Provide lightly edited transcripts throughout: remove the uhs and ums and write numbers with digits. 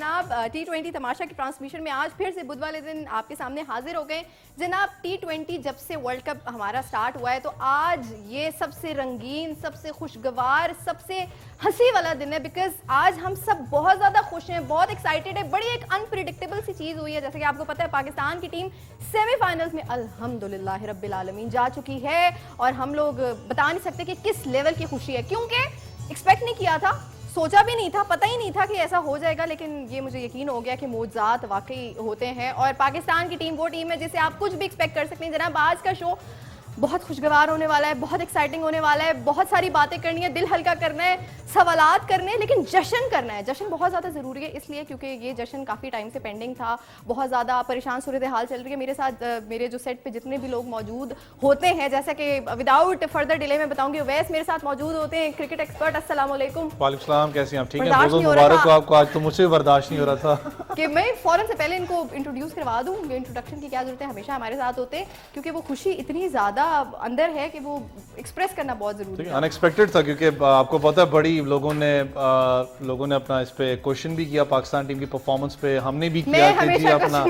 जनाब T20 तमाशा की transmission में आज फिर से बुध वाले दिन आपके सामने हाजिर हो गए। जनाब T20 जब से वर्ल्ड कप हमारा स्टार्ट हुआ है तो आज ये सबसे रंगीन, सबसे खुशगवार, सबसे हंसी वाला दिन है। बिकॉज आज हम सब बहुत ज़्यादा खुश हैं, बहुत एक्साइटेड है। बड़ी एक अनप्रिडिक्टेबल सी चीज़ हुई है। जैसे कि आपको पता है पाकिस्तान की टीम सेमीफाइनल्स में अल्हम्दुलिल्लाह रब्बिल आलमीन जा चुकी है और हम लोग बता नहीं सकते कि किस लेवल की खुशी है, क्योंकि एक्सपेक्ट नहीं किया था, सोचा भी नहीं था, पता ही नहीं था कि ऐसा हो जाएगा। लेकिन ये मुझे यकीन हो गया कि मौजूदात वाकई होते हैं और पाकिस्तान की टीम वो टीम है जिसे आप कुछ भी एक्सपेक्ट कर सकते हैं। जनाब आज का शो बहुत खुशगवार होने वाला है, बहुत एक्साइटिंग होने वाला है, बहुत सारी बातें करनी है, दिल हल्का करना है, सवालात करने हैं, लेकिन जश्न करना है। जश्न बहुत ज़्यादा ज़रूरी है इसलिए क्योंकि ये जश्न काफ़ी टाइम से पेंडिंग था। बहुत ज़्यादा परेशान सूरत हाल चल रही है। मेरे साथ मेरे जो सेट पे जितने भी लोग मौजूद होते हैं, जैसा कि विदाउट फर्दर डिले में बताऊंगी, वैस मेरे साथ मौजूद होते हैं क्रिकेट एक्सपर्ट। अस्सलाम वालेकुम। वालेकुम सलाम, कैसी हैं आप? ठीक हैं? बर्दाश्त बहुत नहीं हो रहा मुबारक हो था। आपको। आज तो मुझसे बर्दाश्त नहीं हो रहा था कि मैं फौरन से पहले इनको इंट्रोड्यूस करवा दूं। इंट्रोडक्शन की क्या जरूरत है, हमेशा हमारे साथ होते हैं क्योंकि वो खुशी इतनी ज़्यादा अंदर है कि वो एक्सप्रेस करना बहुत ज़रूरी है। अनएक्सपेक्टेड था क्योंकि आपको पता है बड़ी लोगों ने अपना इस पे क्वेश्चन भी किया पाकिस्तान टीम की परफॉर्मेंस पे। हमने भी किया कि जी अपना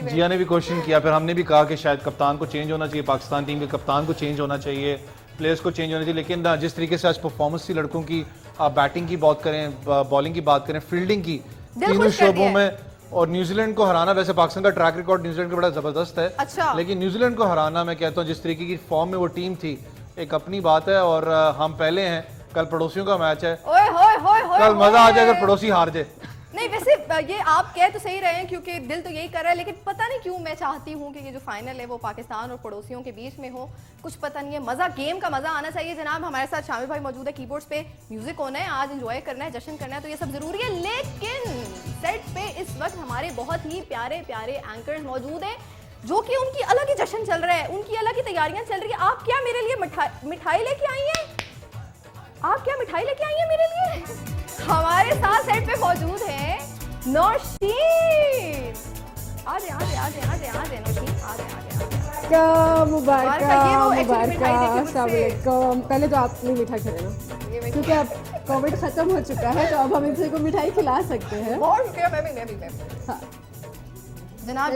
जिया ने भी क्वेश्चन किया, फिर हमने भी कहा कि शायद कप्तान को चेंज होना चाहिए, पाकिस्तान टीम के कप्तान को चेंज होना चाहिए, प्लेयर्स को चेंज होना चाहिए। लेकिन जिस तरीके से आज परफॉर्मेंस थी लड़कों की, आप बैटिंग की बात करें, बॉलिंग की बात करें, फील्डिंग की, तीनों शोबों में, और न्यूजीलैंड को हराना, वैसे पाकिस्तान का ट्रैक रिकॉर्ड न्यूजीलैंड का बड़ा जबरदस्त है। अच्छा। लेकिन न्यूजीलैंड को हराना, मैं कहता हूँ जिस तरीके की फॉर्म में वो टीम थी, एक अपनी बात है। और हम पहले हैं, कल पड़ोसियों का मैच है। ओए होए होए होए, कल मजा आ जाए अगर पड़ोसी हार जाए। नहीं वैसे ये आप कह तो सही रहे हैं क्योंकि दिल तो यही कर रहा है, लेकिन पता नहीं क्यों मैं चाहती हूँ कि ये जो फाइनल है वो पाकिस्तान और पड़ोसियों के बीच में हो। कुछ पता नहीं है, मजा, गेम का मजा आना चाहिए। जनाब हमारे साथ शामिल भाई मौजूद है, कीबोर्ड्स पे म्यूजिक होना है, आज एंजॉय करना है, जश्न करना है, तो ये सब जरूरी है। लेकिन सेट पे इस वक्त हमारे बहुत ही प्यारे प्यारे एंकर्स मौजूद हैं जो कि उनकी अलग ही जश्न चल रहा है, उनकी अलग ही तैयारियां चल रही है। आप क्या मेरे लिए मिठाई लेके आई हैं? आप क्या मिठाई लेके आई हैं मेरे लिए? हमारे साथ सेट पे मौजूद है नौशीन। आजे आजे आजे आजे आजे नौशीन, आजे आजे आजे। मुबारक अस्सलाम वालेकुम। पहले तो आप नहीं मिठाई खिलाना क्योंकि अब कोविड खत्म हो चुका है, तो अब हम इनसे को मिठाई खिला सकते हैं। बहुत शुक्रिया। मैं भी हाँ। जनाब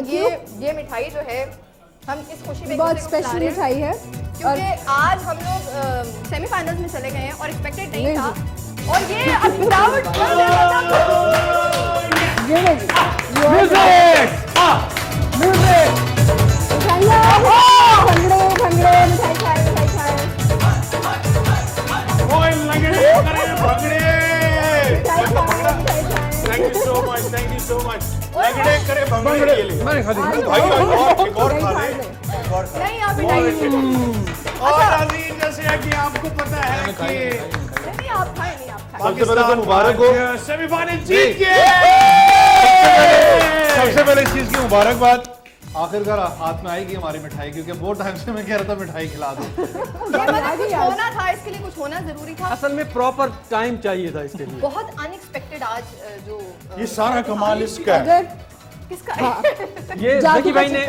ये मिठाई जो है हम इस खुशी में बहुत स्पेशल मिठाई है क्योंकि आज हम लोग सेमीफाइनल्स में चले गए हैं और एक्सपेक्टेड नहीं था। और ये विदाउट नहीं आप जैसे कि आपको पता है कि नहीं आप खाए, नहीं आप खाए। सबसे पहले तो मुबारक हो, सेमीफाइनल जीत गए। सबसे पहले इस चीज की मुबारकबाद। आखिरकार हाथ में आएगी हमारी मिठाई, क्योंकि बहुत टाइम से मैं कह रहा था मिठाई खिला दो। कुछ होना था, इसके लिए कुछ होना जरूरी था। असल में प्रॉपर टाइम चाहिए था इसके लिए। बहुत अनएक्सपेक्टेड आज जो ये सारा कमाल इसका है। किसका? ये जकी भाई ने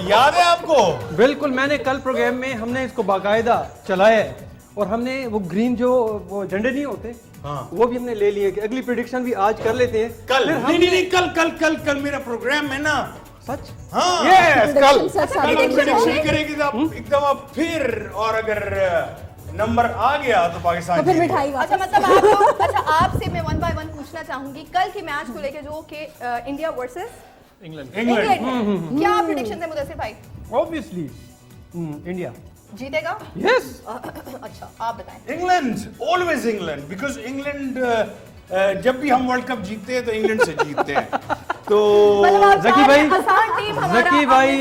याद है आपको? बिल्कुल, मैंने कल प्रोग्राम में हमने इसको बाकायदा चलाया है और हमने वो ग्रीन जो वो झंडे नहीं होते, हाँ। वो भी हमने ले लिए कि अगली प्रेडिक्शन भी आज कर लेते हैं। कल फिर नहीं, कल कल कल कल मेरा प्रोग्राम है ना। सच? हाँ यस, कल प्रेडिक्शन करेगी एकदम आप फिर, और अगर नंबर आ गया तो पाकिस्तान फिर मिठाई। अच्छा मतलब आप लोग, अच्छा आपसे मैं वन बाय वन पूछना चाहूंगी कल के मैच को लेके जो कि इंडिया वर्सेस इंग्लैंड। इंग्लैंड। क्या प्रेडिक्शन है मुदस्सिर भाई? ऑब्वियसली इंडिया जीतेगा। यस। अच्छा आप बताएं। England, always England, because England जब भी हम वर्ल्ड कप जीतते हैं तो इंग्लैंड से जीतते हैं। तो जकी भाई,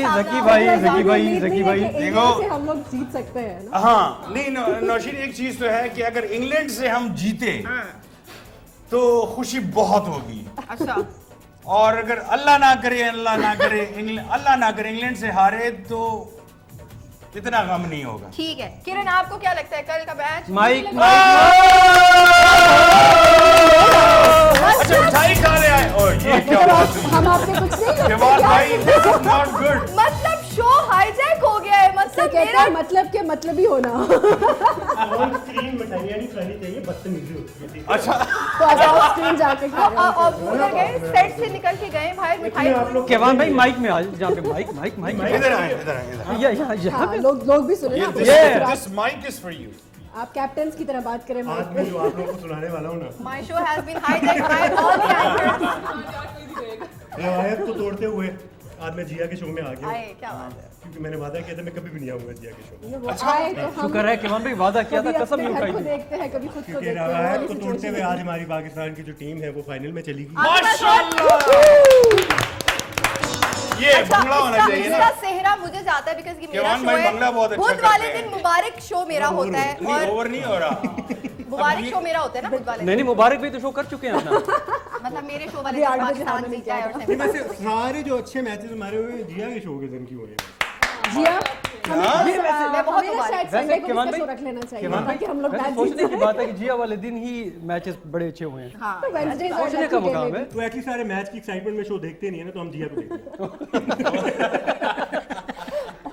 देखो हम लोग जीत सकते हैं ना। हाँ नहीं नौशीन, एक चीज तो है कि अगर इंग्लैंड से हम जीते तो खुशी बहुत होगी। अच्छा। और अगर अल्लाह ना करे इंग्लैंड से हारे तो इतना गम नहीं होगा। ठीक है किरण, आपको क्या लगता है कल का मैच? माइक अच्छा मिठाई खा रहे आए। ओह ये क्या बात है? हम आपके कुछ नहीं जवान भाई, this is not good। मतलब शो हाईजैक हो गया है, मतलब कहते हैं मतलब के मतलब ही होना। ऑन स्क्रीन मिठाइयाँ नहीं खानी चाहिए, बदतमीजी होती है। अच्छा तो आज ऑफ स्क्रीन जाके खा रहे हो। अब उधर गए, सेट से निकल के गए भाई, मिठाई आप लोग केवान भाई माइक में आ, जहाँ पे माइक माइक माइक इधर आए, इधर आए, इधर आए। यहाँ हाँ, लोग भी सुने ना। This mic is for you. आप कैप्टन की तरह बात करें आज मैं जो आप लोगों को सुनाने वाला हूँ ना, My show has been hijacked by all the anchors. रवायत को तोड़ते हुए आज मैं जिया के शो में आ गया, आए, क्या बात है। क्योंकि मैंने वादा किया था मैं कभी भी नहीं आऊंगा जिया के शो में। वो आए तो हम शुक्र है केवान भाई वादा किया था, कभी कसम नहीं अपने उठाई हक को थी। देखते हैं, कभी खुद को क्योंकि देखते हैं। रवायत वो को वाली तोड़ते हुए situation आज हमारी पाकिस्तान की जो टीम है वो फाइनल में चली गई। ये बंगला होना चाहिए इसका ना। सेहरा मुझे जाता है बिकॉज़ कि मेरा केवान शो भाई है। बंगला बहुत अच्छा बुध वाले करते दिन हैं। मुबारक शो मेरा होता है नहीं और ओवर नहीं हो रहा। मुबारक शो मेरा होता है ना बुध वाले नहीं दिन। नहीं, मुबारक भी तो शो कर चुके हैं अपना। मतलब मेरे शो वाले अभी दिन 8 बजे पाकिस्तान हमने जीता है और किया सेमीफाइनल। वैसे सारे जो अच्छे मैचेस हमारे हुए जिया के शो के दिन की हो रहे हैं। जिया मैं बहुत हमें ना मुबारक। शायद वैसे संडे को केवान इसका भाई- शो रख लेना चाहिए केवान भाई, ताकि हम लोग वैसे मैच जीत सोचने की जाएं। बात है कि जिया वाले दिन ही मैचेस बड़े अच्छे हुए हैं। हाँ। तो Wednesdays और सोचने का Lucky मुकाम Day है। तो एक्चुअली सारे मैच की एक्साइटमेंट में शो देखते नहीं है ना, तो हम जिया को देखते हैं।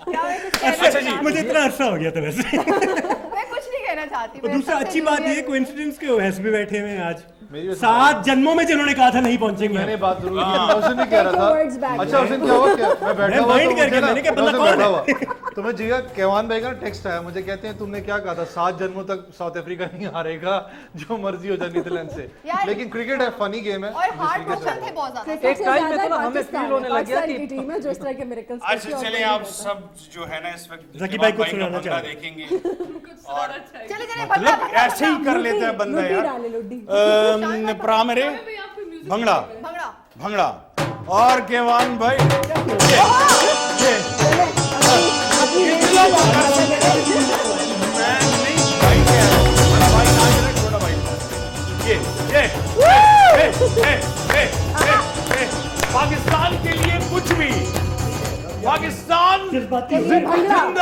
क्या मैं कुछ अच्छा कहना जी, चाहती मुझे इतना अरसा हो गया था वैसे। मैं कुछ नहीं कहना चाहती। और मैं दूसरा सबसे अच्छी बात जूनियर ये हूँ। कोइंसिडेंस के ओएस भी बैठे हुए हैं आज। मेरी वजह से- 7 जन्मों में जिन्होंने कहा था नहीं पहुंचेंगे मैंने हम। बात जरूर की, मैं उस दिन भी कह रहा Take your words था। back. अच्छा उस दिन क्या हुआ, क्या मैं बैठा मैं हुआ mind तो करके मुझे ना- मैंने कहा, मैं उस दिन बंदा बैठा कौन हुआ तो मैं जिया केवान भाई का टेक्स्ट आया, मुझे कहते हैं तुमने क्या कहा था 7 जन्मों तक साउथ अफ्रीका नहीं हारेगा, जो मर्जी हो जाए नीदरलैंड से। यार- लेकिन क्रिकेट है, फनी गेम है। और जिस हार्ट तरीके से ब्रोकन थे बहुत ज्यादा। क्रिकेट एक से टाइम में ज्यादा तो ना हमें पाकिस्तान feel होने लग गया पाकिस्तान कि- की टीम है जो इस तरह के मिरेकल्स अच्छा चलिए आप सब जो है ना इस वक्त ज़की केवान भाई कुछ का सुनाना बंगला चाहते हैं। देखेंगे और चले चले मतलब ऐसे ही कर लेते हैं बंदा लुड्डी यार। डाले लुड्डी। प्रा मेरे भंगड़ा भंगड़ा। भंगड़ा और केवान भाई मैं नहीं भाई कह रहा हूं, बड़ा भाई ना कह रहा, छोटा भाई ये पाकिस्तान के लिए कुछ भी, पाकिस्तान जिंदाबाद।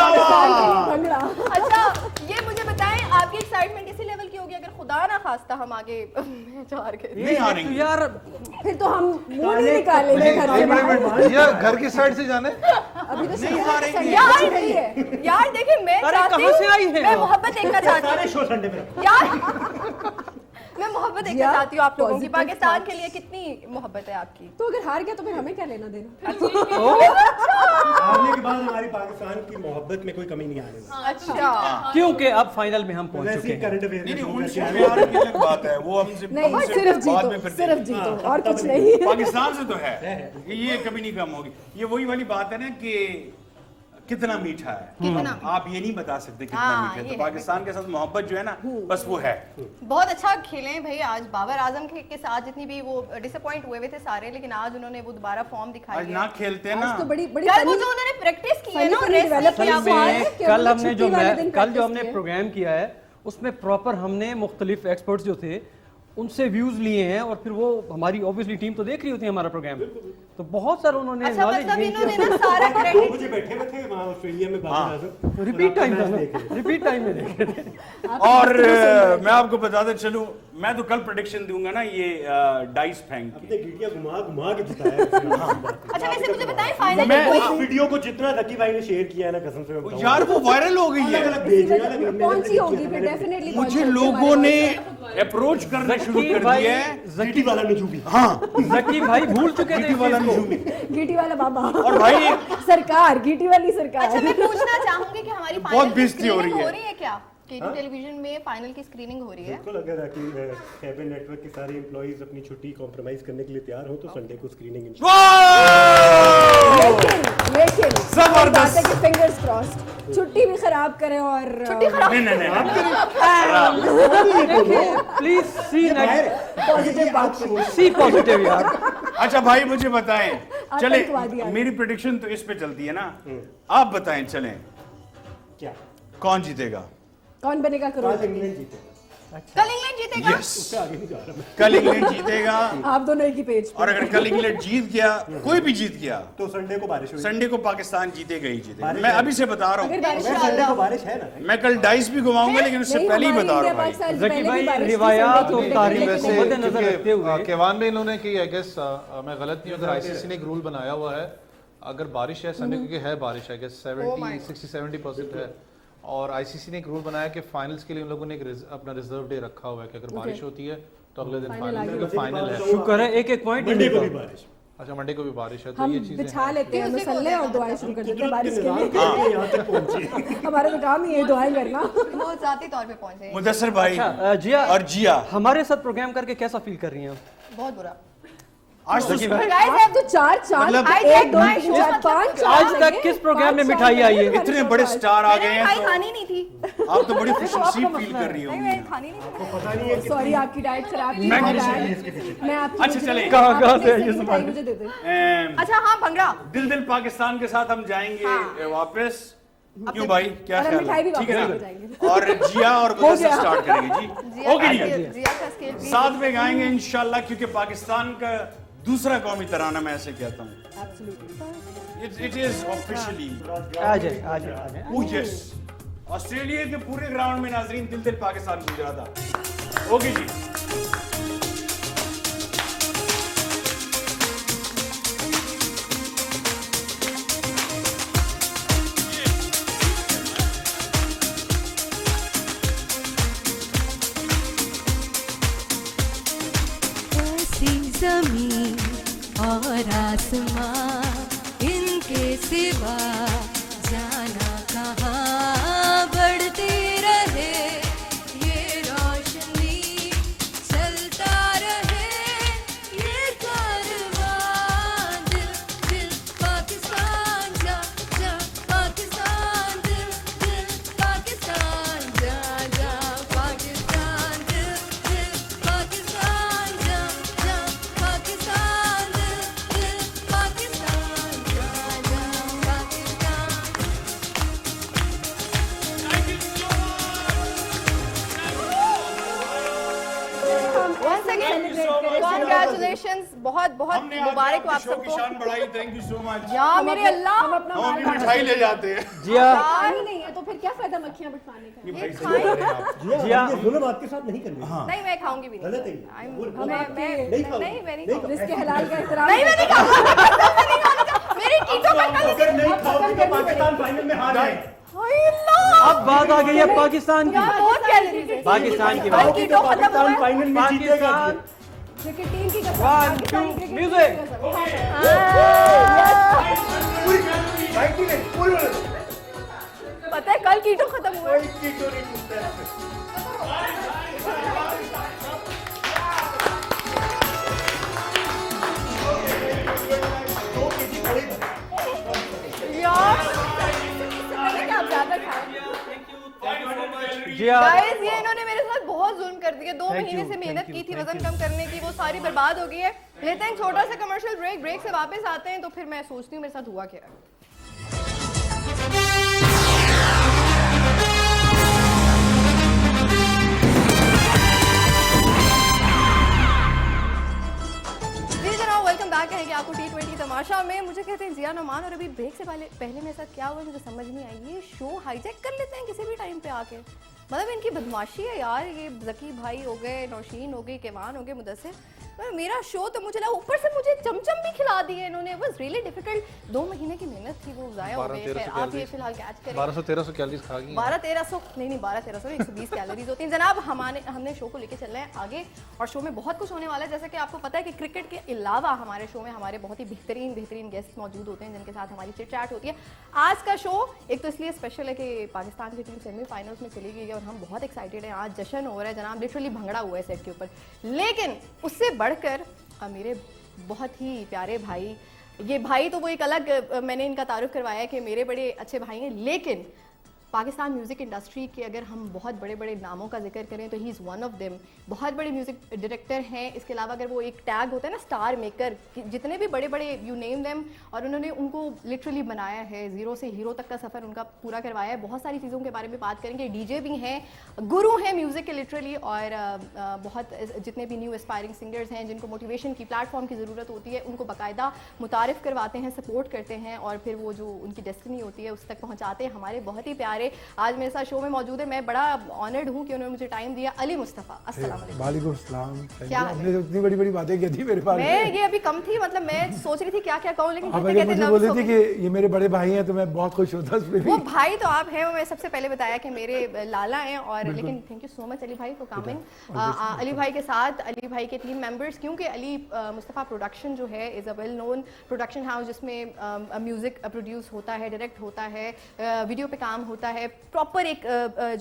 भंगड़ा। अच्छा ये मुझे बताएं आपकी एक्साइटमेंट इसी लेवल की होगी अगर खुदा ना खास्ता हम आगे मैच हार गए। नहीं तो हारेंगे यार फिर तो हम मुंह नहीं निकालेंगे घर से बाहर। जिया घर की साइड से जाने। अभी तो नहीं हारेंगे। यार नहीं है। यार देखिए मैं अरे चाहती कहाँ से हूँ आई हैं मैं आप? मोहब्बत देखना चाहती सारे हूँ शो संडे पे रखो। यार मैं मोहब्बत देखना जिया, चाहती हूँ आप लोगों की। positive Pakistan thoughts। के लिए कितनी मोहब्बत है आपकी। तो अगर हार गया तो फिर हमें क्या लेना देना। हारने के बाद हमारी पाकिस्तान की मोहब्बत में कोई कमी नहीं आने वाली। अच्छा क्योंकि अब फाइनल में हम पहुंच वैसे चुके ही हैं। करंट अफेयर नहीं में नहीं शो उनसे करके प्यार की अलग बात है, वो हमसे नहीं हमसे सिर्फ बाद में जीतो फिर सिर्फ देखेंगे। जीतो और कुछ नहीं। पाकिस्तान से तो है ये कभी नहीं कम होगी। ये वही वाली बात है ना कि कितना मीठा है, कितना? आप ये नहीं बता सकते कितना हाँ, मीठा है। ये तो है। पाकिस्तान के साथ मोहब्बत जो है ना बस वो है। बहुत अच्छा खेले हैं भाई आज। बाबर आजम के साथ जितनी भी वो डिसअपॉइंट हुए थे सारे, लेकिन आज उन्होंने वो दोबारा फॉर्म दिखाई आज है। ना खेलते ना आज तो बड़ी बड़ी कल वो funny- जो उन्होंने प्रैक्टिस की है funny ना funny रेस्ट development किया हुआ हुआ है। है। कि कल मतलब हमने छुट्टी वाले दिन कल जो practice हमने किए। प्रोग्राम किया है उसमें प्रॉपर हमने मुख्तलिफ एक्सपर्ट्स जो थे उनसे व्यूज लिए हैं और फिर वो हमारी ऑब्वियसली टीम तो देख रही होती है हमारा प्रोग्राम, तो बहुत सारा उन्होंने अच्छा knowledge मतलब gain इन्होंने किया। ना सारा 2 क्रेडिट बजे बैठे हुए थे वहाँ ऑस्ट्रेलिया में Babar Azam. Repeat time match देख रहे थे। रिपीट टाइम में देखे थे। और मैं आपको बताते चलूं, मैं तो कल प्रेडिक्शन दूंगा ना ये डाइस फेंक अपने के। गिटिया घुमा के जिताया है उसने। अच्छा वैसे मुझे बताएं फाइनल मैं में उस कोई वीडियो को जितना जकी भाई ने शेयर किया है ना कसम से मैं बताऊं। यार वो वायरल हो गई है। अलग-अलग भेजे, अलग-अलग मैंने पहुंची predict होगी किया था, फिर मैंने डेफिनेटली मुझे लोगों ने अप्रोच करना शुरू कर भाई दिया है। गिटी वाला नुजू भी। हाँ जकी भाई भूल चुके थे गिटी वाला इसको। नुजू। गीटी वाला बाबा और भाई सरकार गीटी वाली सरकार। अच्छा मैं पूछना चाहूंगी कि हमारी बहुत फाइनल की बेइज्जती हो रही स्क्रीनिंग है। हो रही है क्या? केटू टेलीविजन में फाइनल की स्क्रीनिंग हो रही है। बिल्कुल अगर केबल नेटवर्क के सारे एम्प्लॉइज अपनी छुट्टी कॉम्प्रोमाइज करने के लिए तैयार हो तो संडे को स्क्रीनिंग लेकिन जबरदस्त। बात है कि फिंगर्स क्रॉस्ड छुट्टी भी खराब करें और छुट्टी खराब नहीं नहीं नहीं प्लीज सी पॉजिटिव बात करें। सी पॉजिटिव यार। अच्छा भाई मुझे बताएं, चले आतंकवादी आ गए। मेरी प्रेडिक्शन तो इस पे चलती है ना, आप बताएं चलें क्या कौन जीतेगा? कौन बनेगा करोड़? आज इंग्लैंड जीते कल इंग्लैंड जीतेगा। यस उससे आगे नहीं जा रहा मैं। कल इंग्लैंड जीतेगा। आप दोनों एक ही पेज पे। और अगर कल इंग्लैंड जीत गया, कोई भी जीत गया, तो संडे को बारिश हुई। संडे को पाकिस्तान जीतेगा ही जीतेगा। बारिश मैं है। अभी से बता रहा अगर हूँ। बारिश अगर संडे को बारिश है ना मैं कल डाइस भी घुमाऊंगा, लेकिन उससे नहीं, पहले ही हमारी बता रहा इंडिया हूँ भाई। पाकिस्तान से जकी पहले भाई, भी बारिश थी, रिवायात संडे और की तारीख लेकिन को मद्देनजर रखते हुए केवान में इन्होंने की आई गेस मैं गलत नहीं हूँ अगर आईसीसी ने एक रूल बनाया हुआ है अगर बारिश है संडे, क्योंकि है बारिश है, 60-70% है, और आईसीसी ने एक रूल बनाया कि फाइनल्स के लिए उन लोगों ने अपना रिजर्व डे रखा हुआ है कि अगर बारिश होती है तो अगले दिन फाइनल है। शुक्र है एक पॉइंट मंडे को भी बारिश। अच्छा, मंडे को भी बारिश है, तो हम ये चीजें बिछा लेते हैं मसल्ले और दुआएं शुरू कर देते हैं बारिश के लिए। यहाँ तक पहुंचे। हमारा तो काम ही है दुआएं करना। वो जाती तौर पे पहुंचे। मुदस्सिर भाई जिया और जिया, हमारे साथ प्रोग्राम करके कैसा फील कर रही हैं आप? बहुत बुरा। आज तो आज तो 4 चांद, मतलब 1 2 3 4 5 आज तक किस प्रोग्राम में मिठाई आई है? इतने बड़े स्टार आ गए मैंने हैं, मिठाई खानी नहीं थी। तो आप तो बड़ी खुशनसीब फील कर रही नहीं, होंगी। मैंने खानी नहीं थी। पता नहीं है सॉरी आपकी डाइट खराब थी। मैं आपकी अच्छा, चले। कहाँ से आई ये मिठाई मुझे दे दें। अच्छा हाँ, भंगड़ा। दिल पाकिस्तान के साथ हम जाएंगे वापस। क्यों भाई, क्या और हम ख्याल मिठाई है? भी ठीक है वापस ना? ले जाएंगे। और जिया और मुदस्सिर स्टार्ट करेंगे जी। ओके जी, जिया का स्केल भी। साथ में गाएंगे इंशाल्लाह, क्योंकि पाकिस्तान का दूसरा कौमी तराना, मैं ऐसे कहता हूँ। Absolutely. इट इज ऑफिशियली आ जाए। ओह यस, ऑस्ट्रेलिया के पूरे ग्राउंड में नाजरीन दिल पाकिस्तान गूंज रहा था। ओके जी, ऐसी ज़मीन और आसमां, इनके सिवा जाना कहाँ, बढ़ती रहे ये रोशनी, चलता रहे ये कारवां, दिल दिल पाकिस्तान जा जा, पाकिस्तान दिल दिल पाकिस्तान जा जा, पाकिस्तान दिल दिल पाकिस्तान जा जा, पाकिस्तान दिल दिल पाकिस्तान जा जा, पाकिस्तान। Once again, congratulations, बहुत बहुत हमने आज मुबारक हो आप आपकी शो की सबको। शान बढ़ाई। Thank you so much. या मेरे अल्लाह, हम अपना हम माल अपनी मिठाई ले जाते हैं। जिया पानी नहीं है तो फिर क्या फायदा मक्खियां बिठाने का। ये खाएं। जिया ये जुल्म आपके साथ नहीं करनी। नहीं, मैं खाऊंगी भी गलत है नहीं। ये। I'm- वो मैं आपके- मैं नहीं खाओगे। नहीं, मैं नहीं नहीं खाऊंगी। जिसके हलाल का एहतराम नहीं, मैं नहीं खाऊंगी। मेरी कीटो का अगर नहीं खाओगे तो पाकिस्तान फाइनल में हार जाए। अब बात आ गई है पाकिस्तान की। बहुत कैलोरीज है। पाकिस्तान की कल बात। कीटो खत्म हुआ पाकिस्तान है। फाइनल में जीतेगा। पाकिस्तान क्रिकेट टीम की कसम, 1 पाकिस्तानी 2 क्रिकेट म्यूजिक। पता है कल कीटो खत्म हुआ है। यार मैंने क्या ज्यादा खाया। जिया गाइस, ये इन्होंने मेरे साथ बहुत जुल्म कर दिया। 2 महीने से मेहनत की थी वजन कम करने की, वो सारी बर्बाद हो गई है। लेते हैं एक छोटा सा कमर्शियल ब्रेक से वापस आते हैं तो फिर मैं सोचती हूँ मेरे साथ हुआ क्या है। जी जनाब, वेलकम बैक कहेंगे आपको T20 तमाशा में। मुझे कहते हैं जिया नोमान, और अभी ब्रेक से पहले मेरे साथ क्या हुआ मुझे समझ नहीं आई। ये शो हाईजैक कर लेते हैं किसी भी टाइम पे आके। मतलब इनकी बदमाशी है यार। ये जकी भाई हो गए, नौशीन हो गई, केवान हो गए, मुदस्सिर। मेरा शो तो मुझे लगा, ऊपर से मुझे चमचम भी खिला दिए इन्होंने। बस रियली डिफिकल्ट। 2 महीने की मेहनत थी वो ज़ाया हो गई। खैर आप ये फिलहाल कैच करें। 1200-1300 कैलोरीज खा गई। 1200-1300 नहीं 1200-1300 120 कैलोरीज होती हैं जनाब। हमने शो को लेके चल रहे हैं आगे, और शो में बहुत कुछ होने वाला है। जैसा कि आपको पता है कि क्रिकेट के अलावा हमारे शो में हमारे बहुत ही बेहतरीन गेस्ट मौजूद होते हैं जिनके साथ हमारी चिट चैट होती है। आज का शो एक तो इसलिए स्पेशल है कि पाकिस्तान की टीम सेमीफाइनल्स में चली गई है और हम बहुत एक्साइटेड हैं। आज जश्न हो रहा है जनाब, लिटरली भंगड़ा हुआ है सेट के ऊपर। लेकिन उससे बढ़कर मेरे बहुत ही प्यारे भाई, ये भाई तो वो एक अलग, मैंने इनका तारुफ करवाया है कि मेरे बड़े अच्छे भाई हैं, लेकिन पाकिस्तान म्यूज़िक इंडस्ट्री के अगर हम बहुत बड़े बड़े नामों का जिक्र करें तो he is one of them. बहुत बड़े म्यूज़िक डायरेक्टर हैं। इसके अलावा अगर वो एक टैग होता है ना स्टार मेकर, जितने भी बड़े बड़े यू नेम देम, और उन्होंने उनको लिटरली बनाया है। ज़ीरो से हीरो तक का सफ़र उनका पूरा करवाया है। बहुत सारी चीज़ों के बारे में बात करेंगे। डीजे भी हैं, गुरु हैं म्यूज़िक के लिटरली, और बहुत जितने भी न्यू एस्पायरिंग सिंगर्स हैं जिनको मोटिवेशन की प्लेटफॉर्म की ज़रूरत होती है उनको बाकायदा मुतारिफ़ करवाते हैं, सपोर्ट करते हैं, और फिर वो जो उनकी डेस्टिनी होती है उस तक पहुँचाते हैं। हमारे बहुत ही प्यारे प्यारे आज मेरे साथ शो में मौजूद है। मैं बड़ा ऑनर्ड हूँ कि उन्होंने मुझे टाइम दिया। अली मुस्तफ़ा, अस्सलाम वालेकुम। वालेकुम सलाम। क्या हाल है? आपने इतनी बड़ी बड़ी बातें की थी मेरे पास। मैं ये अभी कम थी, मतलब मैं सोच रही थी क्या क्या कहूँ, लेकिन आप कहते अगर कहते मुझे nervous बोले हो थे गई। कि ये मेरे बड़े भाई हैं तो मैं बहुत खुश होता उस पे भी। वो भाई तो आप हैं, वो मैं सबसे पहले बताया कि मेरे लाला हैं। और लेकिन thank you so much Ali भाई फॉर कमिंग। अली भाई के साथ अली भाई के टीम मेंबर्स, क्योंकि अली मुस्तफ़ा प्रोडक्शन जो है is a well known production house जिसमें म्यूज़िक प्रोड्यूस होता है, डायरेक्ट होता है, वीडियो पे काम होता है, प्रॉपर एक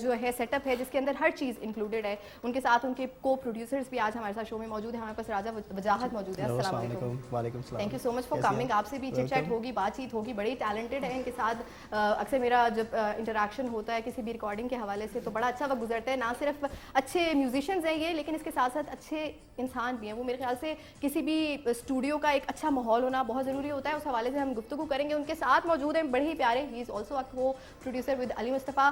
जो है सेटअप है जिसके अंदर हर चीज़ इंक्लूडेड है। उनके साथ उनके को प्रोड्यूसर्स भी आज हमारे साथ शो में मौजूद है। हमारे पास राजा वजाहत मौजूद है। अस्सलाम वालेकुम। वालेकुम सलाम। Thank you so much for coming. आपसे भी चिट चैट होगी, बातचीत होगी। बड़े टैलेंटेड है इनके साथ। अक्सर मेरा जब इंटरेक्शन होता है किसी भी रिकॉर्डिंग के हवाले से तो बड़ा अच्छा वक्त गुजरता है। ना सिर्फ अच्छे म्यूजिशियंस हैं ये, लेकिन इसके साथ साथ अच्छे इंसान भी हैं। वो मेरे ख्याल से किसी भी स्टूडियो का एक अच्छा माहौल होना बहुत ज़रूरी होता है। उस हवाले से हम गुफ्तगू करेंगे। उनके साथ मौजूद हैं बड़े ही प्यारे, ही इज़ ऑल्सो अ को producer with Ali Mustafa,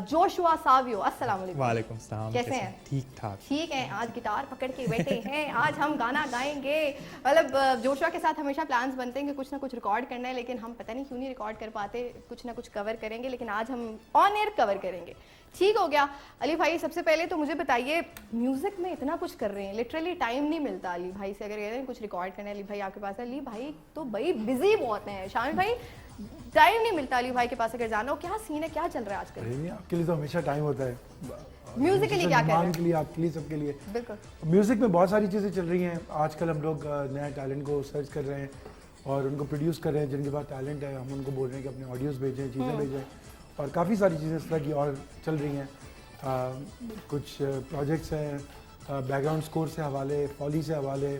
Joshua Savio. अस्सलाम वालेकुम। वालेकुम सलाम। कैसे हैं? ठीक ठाक। ठीक है, आज गिटार पकड़ के बैठे हैं। आज हम गाना गाएंगे। मतलब जोशुआ के साथ हमेशा प्लान्स बनते हैं कि कुछ ना कुछ रिकॉर्ड करना है, लेकिन हम पता नहीं क्यों नहीं रिकॉर्ड कर पाते। कुछ ना कुछ कवर करेंगे, लेकिन आज हम ऑन एयर कवर करेंगे। ठीक हो गया। अली भाई सबसे पहले तो मुझे बताइए, म्यूजिक में इतना कुछ कर रहे हैं, लिटरली टाइम नहीं मिलता अली भाई से। अगर कह रहे हैं कुछ रिकॉर्ड करना है अली भाई आपके पास है, अली भाई तो भाई बिजी बहुत हैं। शामिल भाई टाइम नहीं मिलता अली भाई के पास अगर जाना हो। क्या सीन है, क्या चल रहा है आजकल? अरे नहीं, आपके लिए तो हमेशा टाइम होता है। म्यूजिक के लिए क्या कर रहे हैं? के लिए, आपके लिए, सबके लिए। बिल्कुल। म्यूजिक में बहुत सारी चीज़ें चल रही हैं आजकल। हम लोग नए टैलेंट को सर्च कर रहे हैं और उनको प्रोड्यूस कर रहे हैं। जिनके पास टैलेंट है हम उनको बोल रहे हैं कि अपने ऑडियोज़ भेजें, चीज़ें भेजें। और काफ़ी सारी चीज़ें इस तरह की और चल रही हैं। कुछ प्रोजेक्ट्स हैं बैकग्राउंड स्कोर से हवाले, फॉली से हवाले,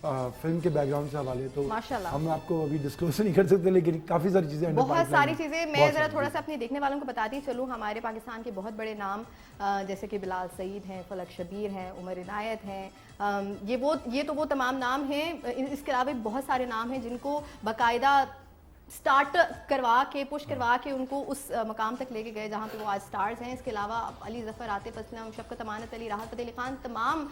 फिल्म के बैकग्राउंड से हवाले। तो माशाल्लाह। हम आपको अभी डिस्क्लोज नहीं कर सकते, लेकिन काफ़ी सारी चीज़ें, बहुत सारी चीज़ें। मैं ज़रा थोड़ा सा अपने देखने वालों को बताती चलूँ। हमारे पाकिस्तान के बहुत बड़े नाम जैसे कि बिलाल सईद हैं, फलक शबीर हैं, उमर इनायत हैं। ये तो वो तमाम नाम हैं। इसके अलावा भी बहुत सारे नाम हैं जिनको बाकायदा स्टार्ट करवा के, पुश करवा के उनको उस मकाम तक लेके गए जहाँ पे वो आज स्टार्स हैं। इसके अलावा अली ज़फ़र, आतिफ असलम, शफ़क़त अमानत अली, राहत फ़तेह अली ख़ान, तमाम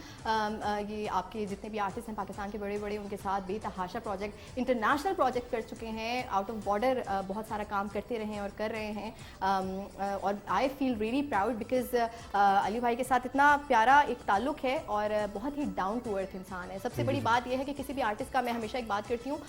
ये आपके जितने भी आर्टिस्ट हैं पाकिस्तान के बड़े बड़े, उनके साथ बेतहाशा प्रोजेक्ट, इंटरनेशनल प्रोजेक्ट कर चुके हैं। आउट ऑफ बॉर्डर बहुत सारा काम करते रहे हैं और कर रहे हैं। और I feel really proud because Ali भाई के साथ इतना प्यारा एक ताल्लुक़ है और बहुत ही डाउन टू अर्थ इंसान है। सबसे बड़ी बात यह है कि किसी भी आर्टिस्ट का, मैं हमेशा एक बात करती हूँ,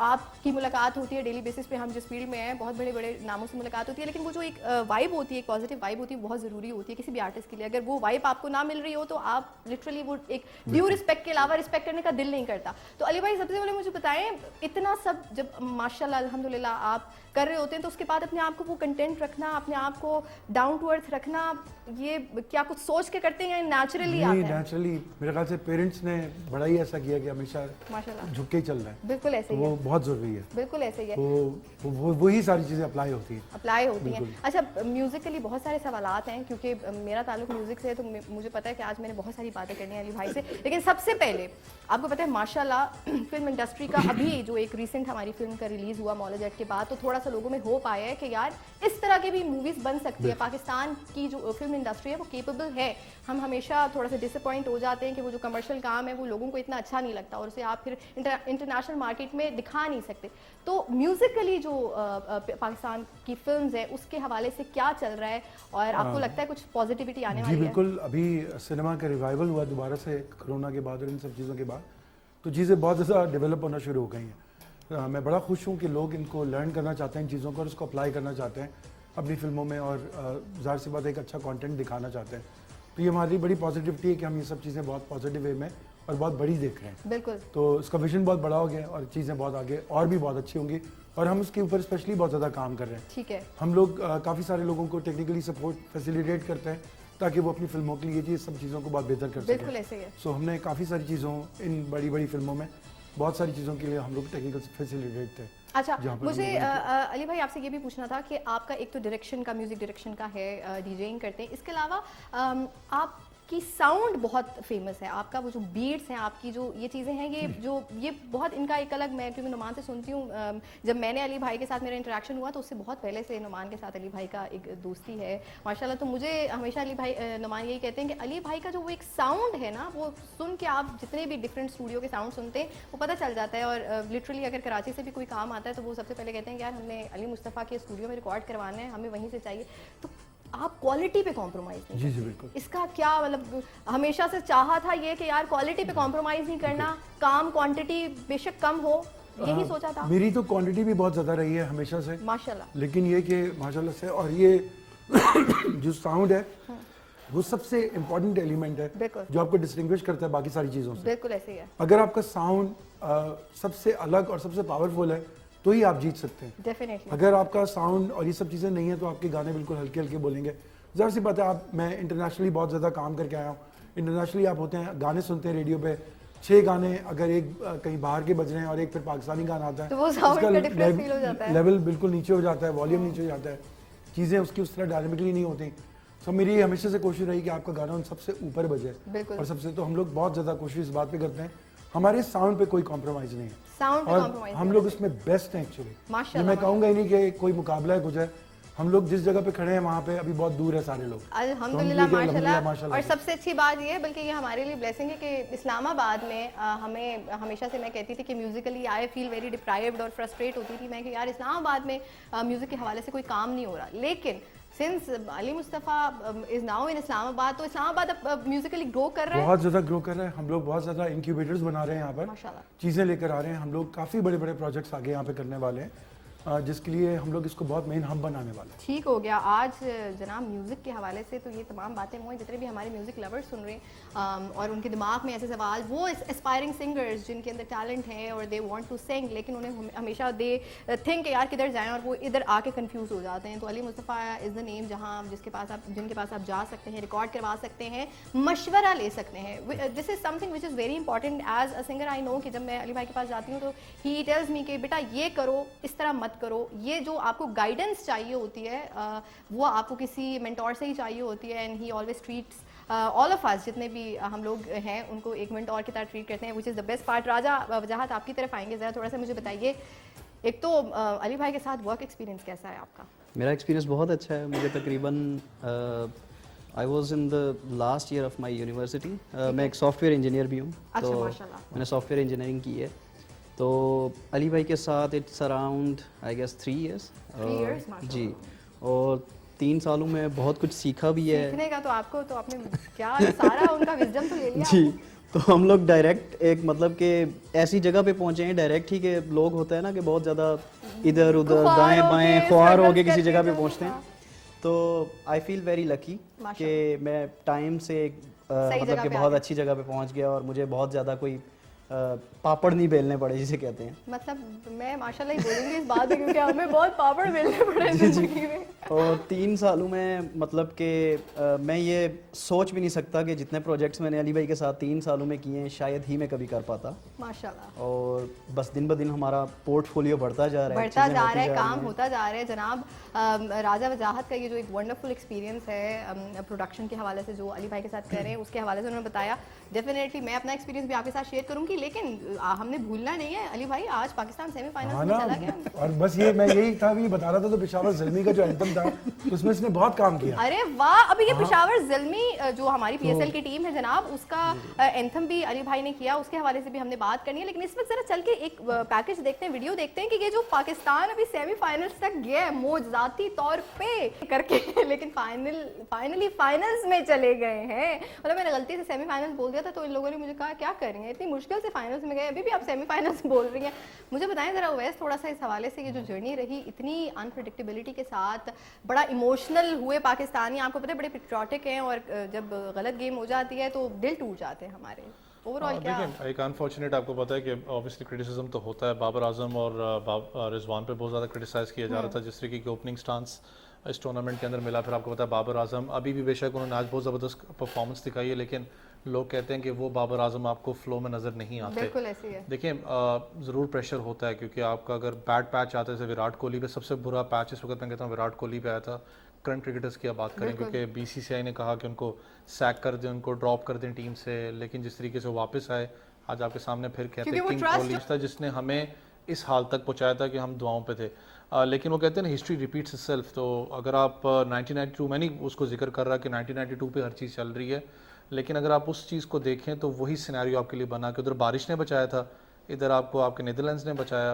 आपकी मुलाकात होती है डेली बेसिस पे, हम जिस फील्ड में हैं बहुत बड़े बड़े नामों से मुलाकात होती है, लेकिन वो जो एक वाइब होती है, एक पॉजिटिव वाइब होती है, बहुत ज़रूरी होती है किसी भी आर्टिस्ट के लिए। अगर वो वाइब आपको ना मिल रही हो तो आप लिटरली वो एक ड्यू रिस्पेक्ट के अलावा रिस्पेक्ट करने का दिल नहीं करता। तो अली भाई सबसे पहले मुझे बताएं, इतना सब जब माशाल्लाह अल्हम्दुलिल्लाह आप कर रहे होते हैं तो उसके बाद अपने आप को वो कंटेंट रखना, अपने आप को डाउन टू अर्थ रखना, ये क्या कुछ सोच के करते हैं या नेचुरली आता है? नेचुरली मेरे ख्याल से पेरेंट्स ने बड़ा ही ऐसा किया कि हमेशा माशाल्लाह झुक के ही चल रहा है। बिल्कुल ऐसे ही वो है, बहुत ज़रूरी है। बिल्कुल ऐसे ही है, वही सारी चीज़ें अप्लाई होती हैं। अप्लाई होती हैं। अच्छा, म्यूज़िकली बहुत सारे सवालात हैं क्योंकि मेरा ताल्लुक म्यूज़िक से है, तो मुझे पता है कि आज मैंने बहुत सारी बातें करनी है अली भाई से। लेकिन सबसे पहले आपको पता है माशाल्लाह फिल्म इंडस्ट्री का अभी जो एक रिसेंट हमारी फिल्म का रिलीज़ हुआ मौला जट के बाद, तो थोड़ा सा लोगों में होप आया है कि यार इस तरह की भी मूवीज़ बन सकती है। पाकिस्तान की जो फिल्म इंडस्ट्री है वो केपेबल है। हम हमेशा थोड़ा सा डिसअपॉइंट हो जाते हैं कि वो जो कमर्शियल काम है वो लोगों को इतना अच्छा नहीं लगता और उसे आप फिर इंटरनेशनल मार्केट में दिखा नहीं सकते। तो म्यूज़िकली जो पाकिस्तान की फिल्म्स है उसके हवाले से क्या चल रहा है और आपको लगता है कुछ पॉजिटिविटी आने वाली है? जी बिल्कुल, अभी सिनेमा का रिवाइवल हुआ दोबारा से कोरोना के बाद और इन सब चीज़ों के बाद, तो चीज़ें बहुत ज़्यादा डेवलप होना शुरू हो गई हैं। मैं बड़ा खुश हूँ कि लोग इनको लर्न करना चाहते हैं इन चीज़ों को और उसको अप्लाई करना चाहते हैं अपनी फिल्मों में और ज़ाहिर सी बात एक अच्छा कंटेंट दिखाना चाहते हैं। तो ये हमारी बड़ी पॉजिटिविटी है कि हम ये सब चीज़ें बहुत पॉजिटिव वे में और बहुत बड़ी देख रहे हैं। बिल्कुल। तो इसका विजन बहुत बड़ा हो गया और चीज़ें बहुत आगे और भी बहुत अच्छी होंगी और हम उसके ऊपर स्पेशली बहुत ज़्यादा काम कर रहे हैं। ठीक है। हम लोग काफ़ी सारे लोगों को टेक्निकली सपोर्ट फैसिलिटेट करते हैं ताकि वो अपनी फिल्मों के लिए ये सब चीज़ों को बहुत बेहतर कर सकें। बिल्कुल ऐसे ही है। सो हमने काफ़ी सारी चीज़ों इन बड़ी बड़ी फिल्मों में बहुत सारी चीज़ों के लिए हम लोग टेक्निकल फैसिलिटेट थे। अच्छा, मुझे अली भाई आपसे ये भी पूछना था कि आपका एक तो डायरेक्शन का, म्यूज़िक डायरेक्शन का है, डीजेइंग करते हैं, इसके अलावा आपकी आपकी साउंड बहुत फेमस है, आपका वो जो बीट्स हैं, आपकी जो ये चीज़ें हैं, ये बहुत इनका एक अलग, मैं क्योंकि नुमान से सुनती हूँ, जब मैंने अली भाई के साथ मेरा इंटरेक्शन हुआ तो उससे बहुत पहले से नुमान के साथ अली भाई का एक दोस्ती है माशाल्लाह। तो मुझे हमेशा अली भाई नुमान यही कहते हैं कि अली भाई का जो वो एक साउंड है ना, वो सुन के आप जितने भी डिफरेंट स्टूडियो के साउंड सुनते हैं वो पता चल जाता है। और लिटरली अगर कराची से भी कोई काम आता है तो वो सबसे पहले कहते हैं कि यार हमने अली मुस्तफ़ा के स्टूडियो में रिकॉर्ड करवाना है, हमें वहीं से चाहिए। तो आप क्वालिटी पे कॉम्प्रोमाइज़ नहीं जी जी बिल्कुल। इसका क्या मतलब, हमेशा से चाहा था ये कि यार क्वालिटी पे कॉम्प्रोमाइज़ नहीं करना, काम क्वांटिटी बेशक कम हो, यही सोचा था? मेरी तो क्वांटिटी भी बहुत ज़्यादा रही है हमेशा से माशाल्लाह। लेकिन ये कि माशाल्लाह से, और ये जो साउंड है वो सबसे इम्पोर्टेंट एलिमेंट है बिल्कुल। जो आपको डिस्टिंग्विश करता है बाकी सारी चीज़ों से। बिल्कुल ऐसे ही है, अगर आपका साउंड सबसे अलग और सबसे पावरफुल है तो ही आप जीत सकते हैं। डेफिनेटली। अगर आपका साउंड और ये सब चीज़ें नहीं है तो आपके गाने बिल्कुल हल्के हल्के बोलेंगे। ज़रा सी बात है, आप, मैं इंटरनेशनली बहुत ज़्यादा काम करके आया हूँ। इंटरनेशनली आप होते हैं, गाने सुनते हैं रेडियो पे, 6 गाने अगर एक कहीं बाहर के बज रहे हैं और एक फिर पाकिस्तानी गाना आता है तो वो साउंड का डिफरेंस फील हो जाता है, लेवल बिल्कुल नीचे हो जाता है, वॉल्यूम नीचे हो जाता है, चीज़ें उसकी उस तरह डायनामिकली नहीं होती। तो मेरी हमेशा से कोशिश रही कि आपका गाना उन सबसे ऊपर बजे, और सबसे, तो हम लोग बहुत ज़्यादा कोशिश इस बात पे करते हैं, हमारे साउंड पे कोई कॉम्प्रोमाइज़ नहीं है, साउंड पे और कॉम्प्रोमाइज हम लोग उसमें बेस्ट हैं एक्चुअली। माशाल्लाह। मैं कहूँगा ही नहीं कि कोई मुकाबला है कुछ है, हम लोग जिस जगह पे खड़े हैं वहाँ पे अभी बहुत दूर है सारे लोग। अल्हम्दुलिल्लाह तो हम ये कि माशाल्लाह। और सबसे अच्छी बात ये है, बल्कि ये हमारे लिए ब्लेसिंग है कि इस्लामाबाद में हमें हमेशा से मैं कहती थी कि Musically I feel very deprived और फ्रस्ट्रेट होती थी मैं कि यार इस्लामाबाद में म्यूजिक के हवाले से कोई काम नहीं हो रहा। लेकिन since Ali Mustafa is now in Islamabad, तो इस्लामाबाद अब म्यूजिकली ग्रो कर रहा है, बहुत ज़्यादा ग्रो कर रहा है। हम लोग बहुत ज़्यादा इंक्यूबेटर्स बना रहे हैं यहाँ पर, माशाल्लाह। चीज़ें लेकर आ रहे हैं। हम लोग काफ़ी बड़े बड़े प्रोजेक्ट्स आगे यहाँ पे करने वाले हैं, जिसके लिए हम लोग इसको बहुत मेन हब बनाने वाले हैं। ठीक हो गया। आज जनाब म्यूज़िक के हवाले से तो ये तमाम बातें हुई, जितने भी हमारे म्यूज़िक लवर्स सुन रहे हैं और उनके दिमाग में ऐसे सवाल, वो एस्पायरिंग सिंगर्स जिनके अंदर टैलेंट है और दे वांट टू सिंग, लेकिन उन्हें हमेशा दे थिंक यार किधर जाएं और वो इधर आके कंफ्यूज हो जाते हैं। तो Ali Mustafa is the name जहाँ जिनके पास आप जा सकते हैं, रिकॉर्ड करवा सकते हैं, मशवरा ले सकते हैं। This is something which is very important as a singer. I know कि जब मैं अली भाई के पास जाती हूँ तो ही टेल्स मी कि बेटा ये करो, इस तरह मत करो। ये जो आपको गाइडेंस चाहिए होती है वो आपको किसी मेंटोर से ही चाहिए होती है। And he always treats all of us, जितने भी हम लोग हैं, उनको एक मेंटोर की तरह ट्रीट करते हैं, which is the best part. Raja Wajahat आपकी तरफ आएंगे, ज़रा थोड़ा सा मुझे बताइए, एक तो अली भाई के साथ वर्क एक्सपीरियंस कैसा है आपका? मेरा एक्सपीरियंस बहुत अच्छा है। मुझे तकरीबन I was in the last year of my university. मैं एक सॉफ्टवेयर इंजीनियर भी हूँ, अच्छा, तो माशाल्लाह। मैंने सॉफ्टवेयर इंजीनियरिंग की है। तो अली भाई के साथ it's around I guess 3 years। 3 years, माशाल्लाह। जी, और 3 सालों में बहुत कुछ सीखा भी है। सीखने का तो आपने क्या सारा उनका विजडम तो ले लिया जी, आपने। तो हम लोग डायरेक्ट एक मतलब कि ऐसी जगह पे पहुंचे हैं डायरेक्ट ही, कि लोग होता है ना कि बहुत ज़्यादा इधर उधर दाएं बाएं ख्वार हो के किसी जगह पे पहुंचते हैं। तो आई फील वेरी लकी कि मैं टाइम से मतलब कि बहुत अच्छी जगह पे पहुंच गया और मुझे बहुत ज़्यादा कोई पापड़ नहीं बेलने पड़े जिसे कहते हैं। मतलब मैं माशाल्लाह ही बोलूँगी इस बात में, क्योंकि हमें बहुत पापड़ बेलने पड़े ज़िंदगी में। और 3 सालों में मतलब कि मैं ये सोच भी नहीं सकता कि जितने प्रोजेक्ट्स मैंने अली भाई के साथ 3 सालों में किए हैं शायद ही मैं कभी कर पाता। माशाल्लाह। और बस दिन ब दिन हमारा पोर्टफोलियो बढ़ता जा रहा है, काम होता जा रहा है। जनाब राजा वजाहत का ये जो एक वंडरफुल एक्सपीरियंस है प्रोडक्शन के हवाले से जो अली भाई के साथ कर रहे हैं, उसके हवाले से उन्होंने बताया। डेफिनेटली मैं अपना एक्सपीरियंस भी आपके साथ शेयर करूंगी, लेकिन हमने भूलना नहीं है अली भाई, आज पाकिस्तान सेमीफाइनल में चला गया। और बस ये मैं यही था भी बता रहा था, तो पेशावर ज़िल्मी का जो एंथम था उसमें इसने बहुत काम किया। अरे वाह, अभी ये पेशावर ज़िल्मी जो हमारी पीएसएल की टीम है जनाब, उसका एंथम भी अली भाई ने किया, उसके हवाले से भी हमने बात करनी है। लेकिन इस वक्त जरा चल के एक पैकेज देखते हैं, वीडियो देखते हैं कि ये जो पाकिस्तान अभी सेमीफाइनल्स तक गया है मौजूदाती तौर पे करके, लेकिन फाइनली फाइनल्स में चले गए हैं। मतलब मैंने गलती से सेमीफाइनल्स बोल दिया था तो इन लोगों ने मुझे कहा क्या कर रही हैं, इतनी मुश्किल से फाइनल्स में गए, अभी भी आप सेमीफाइनल्स बोल रही हैं। मुझे बताएं जरा उवैस थोड़ा सा इस हवाले से, ये जो जर्नी रही इतनी अनप्रेडिक्टेबिलिटी के साथ, बड़ा इमोशनल हुए पाकिस्तानी, आपको पता है बड़े पेट्रियाटिक हैं, और जब गलत गेम हो जाती है तो दिल टूट जाते हैं हमारे। ओवरऑल क्या एक अनफॉर्चुनेट, आपको पता है कि ऑब्वियसली क्रिटिसिज्म तो होता है। बाबर आजम और रिजवान पे बहुत ज़्यादा क्रिटिसाइज़ किया जा रहा था, जिस तरीके की ओपनिंग स्टांस इस टूर्नामेंट के अंदर मिला। फिर आपको पता है बाबर आजम अभी भी बेशक उन्होंने आज बहुत ज़बरदस्त परफॉर्मेंस दिखाई है, लेकिन लोग कहते हैं कि वो बाबर आजम आपको फ्लो में नज़र नहीं आते। बिल्कुल ऐसी है। देखिए ज़रूर प्रेशर होता है, क्योंकि आपका अगर बैड पैच आता है, जैसे विराट कोहली पे सबसे बुरा पैच इस वक्त मैं कहता हूँ विराट कोहली पे आया था। करंट क्रिकेटर्स की आप बात करें, क्योंकि बीसीसीआई ने कहा कि उनको सैक कर दें, उनको ड्रॉप कर दें टीम से, लेकिन जिस तरीके से वो वापस आए, आज आपके सामने फिर कहते हैं किंग कोहली था जिसने हमें इस हाल तक पहुंचाया था कि हम दुआओं पे थे। लेकिन वो कहते हैं ना हिस्ट्री रिपीट्स इटसेल्फ। तो अगर आप 1992 में नहीं उसको जिक्र कर रहा कि 1992 पे हर चीज़ चल रही है, लेकिन अगर आप उस चीज़ को देखें तो वही सिनेरियो आपके लिए बना कि उधर बारिश ने बचाया था, इधर आपको आपके नीदरलैंड्स ने बचाया,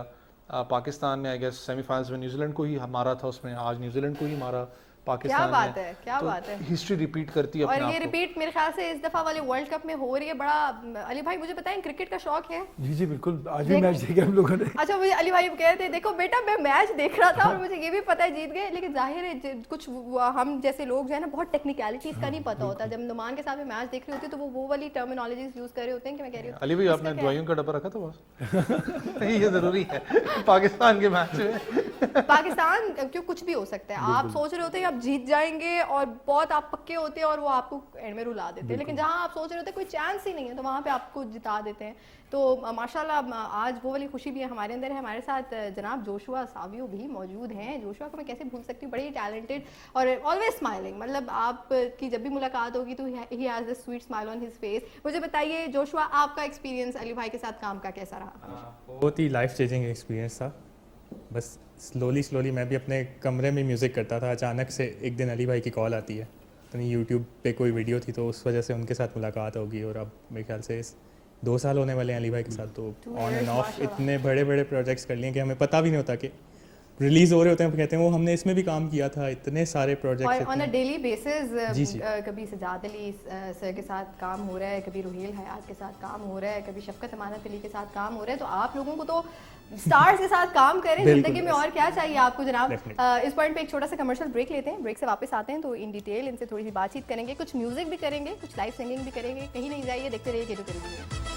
पाकिस्तान ने आई गेस सेमीफाइनल्स में न्यूजीलैंड को ही मारा था, उसमें आज न्यूजीलैंड को ही मारा पाकिस्तान। क्या बात है, क्या तो बात है। हिस्ट्री रिपीट करती है अपने और आप ये को। रिपीट मेरे ख्याल से इस दफा वाले वर्ल्ड कप में हो रही है। बड़ा अली भाई मुझे बताएं, क्रिकेट का शौक है? जी जी बिल्कुल, आज भी मैच देखा हम लोगों ने। अच्छा, मुझे अली भाई कह रहे थे देखो बेटा मैं मैच देख रहा था और मुझे ये भी पता है जीत गए, लेकिन जाहिर है कुछ हम जैसे लोग जो है ना बहुत टेक्निकलिटीज का नहीं पता होता। जब नुमान के साथ में मैच देख रही होती है तो वो वाली टर्मिनोलॉजीज यूज कर रहे होते हैं कि मैं कह रही हूँ अली भाई आपने दवाइयों का डब्बा रखा था बस ये जरूरी है पाकिस्तान के मैच में। पाकिस्तान क्यों कुछ भी हो सकता है। आप सोच रहे होते हैं आप जीत जाएंगे और बहुत आप पक्के होते हैं और वो आपको एंड में रुला देते हैं, लेकिन जहां आप सोच रहे होते हैं कोई चांस ही नहीं है तो वहां पे आपको जिता देते हैं। तो माशाल्लाह आज वो वाली खुशी भी है हमारे अंदर है। हमारे साथ जनाब जोशुआ सावियो भी मौजूद हैं। जोशुआ को मैं कैसे भूल सकती हूँ, बड़ी टैलेंटेड और ऑलवेज स्माइलिंग। मतलब आपकी जब भी मुलाकात होगी तो he has the sweet smile on his face. मुझे बताइए जोशुआ, आपका एक्सपीरियंस अली भाई के साथ काम का कैसा रहा? बहुत ही लाइफ चेंजिंग एक्सपीरियंस था। बस स्लोली मैं भी अपने कमरे में म्यूज़िक करता था, अचानक से एक दिन अली भाई की कॉल आती है, तो नहीं यूट्यूब पे कोई वीडियो थी तो उस वजह से उनके साथ मुलाकात होगी और अब मेरे ख्याल से 2 साल होने वाले हैं अली भाई के साथ। तो ऑन एंड ऑफ इतने बड़े बड़े प्रोजेक्ट्स कर लिए कि हमें पता भी नहीं होता कि रिलीज हो रहे होते हैं, कहते हैं वो हमने इसमें भी काम किया था। इतने सारे projects on a daily basis, जी जी। कभी सजाद अली सर के साथ काम हो रहा है, कभी रुहेल हयात के साथ काम हो रहा है, कभी शफकत अमानत अली के साथ काम हो रहा है। तो आप लोगों को तो स्टार्स के साथ काम करें, जिंदगी में और क्या चाहिए आपको जनाब। इस पॉइंट पे एक छोटा सा कमर्शियल ब्रेक लेते हैं, ब्रेक से वापस आते हैं तो इन डिटेल इनसे थोड़ी सी बातचीत करेंगे, कुछ म्यूजिक भी करेंगे, कुछ लाइव सिंगिंग भी करेंगे। कहीं नहीं जाइए, देखते रहिए केटू टेलीविजन।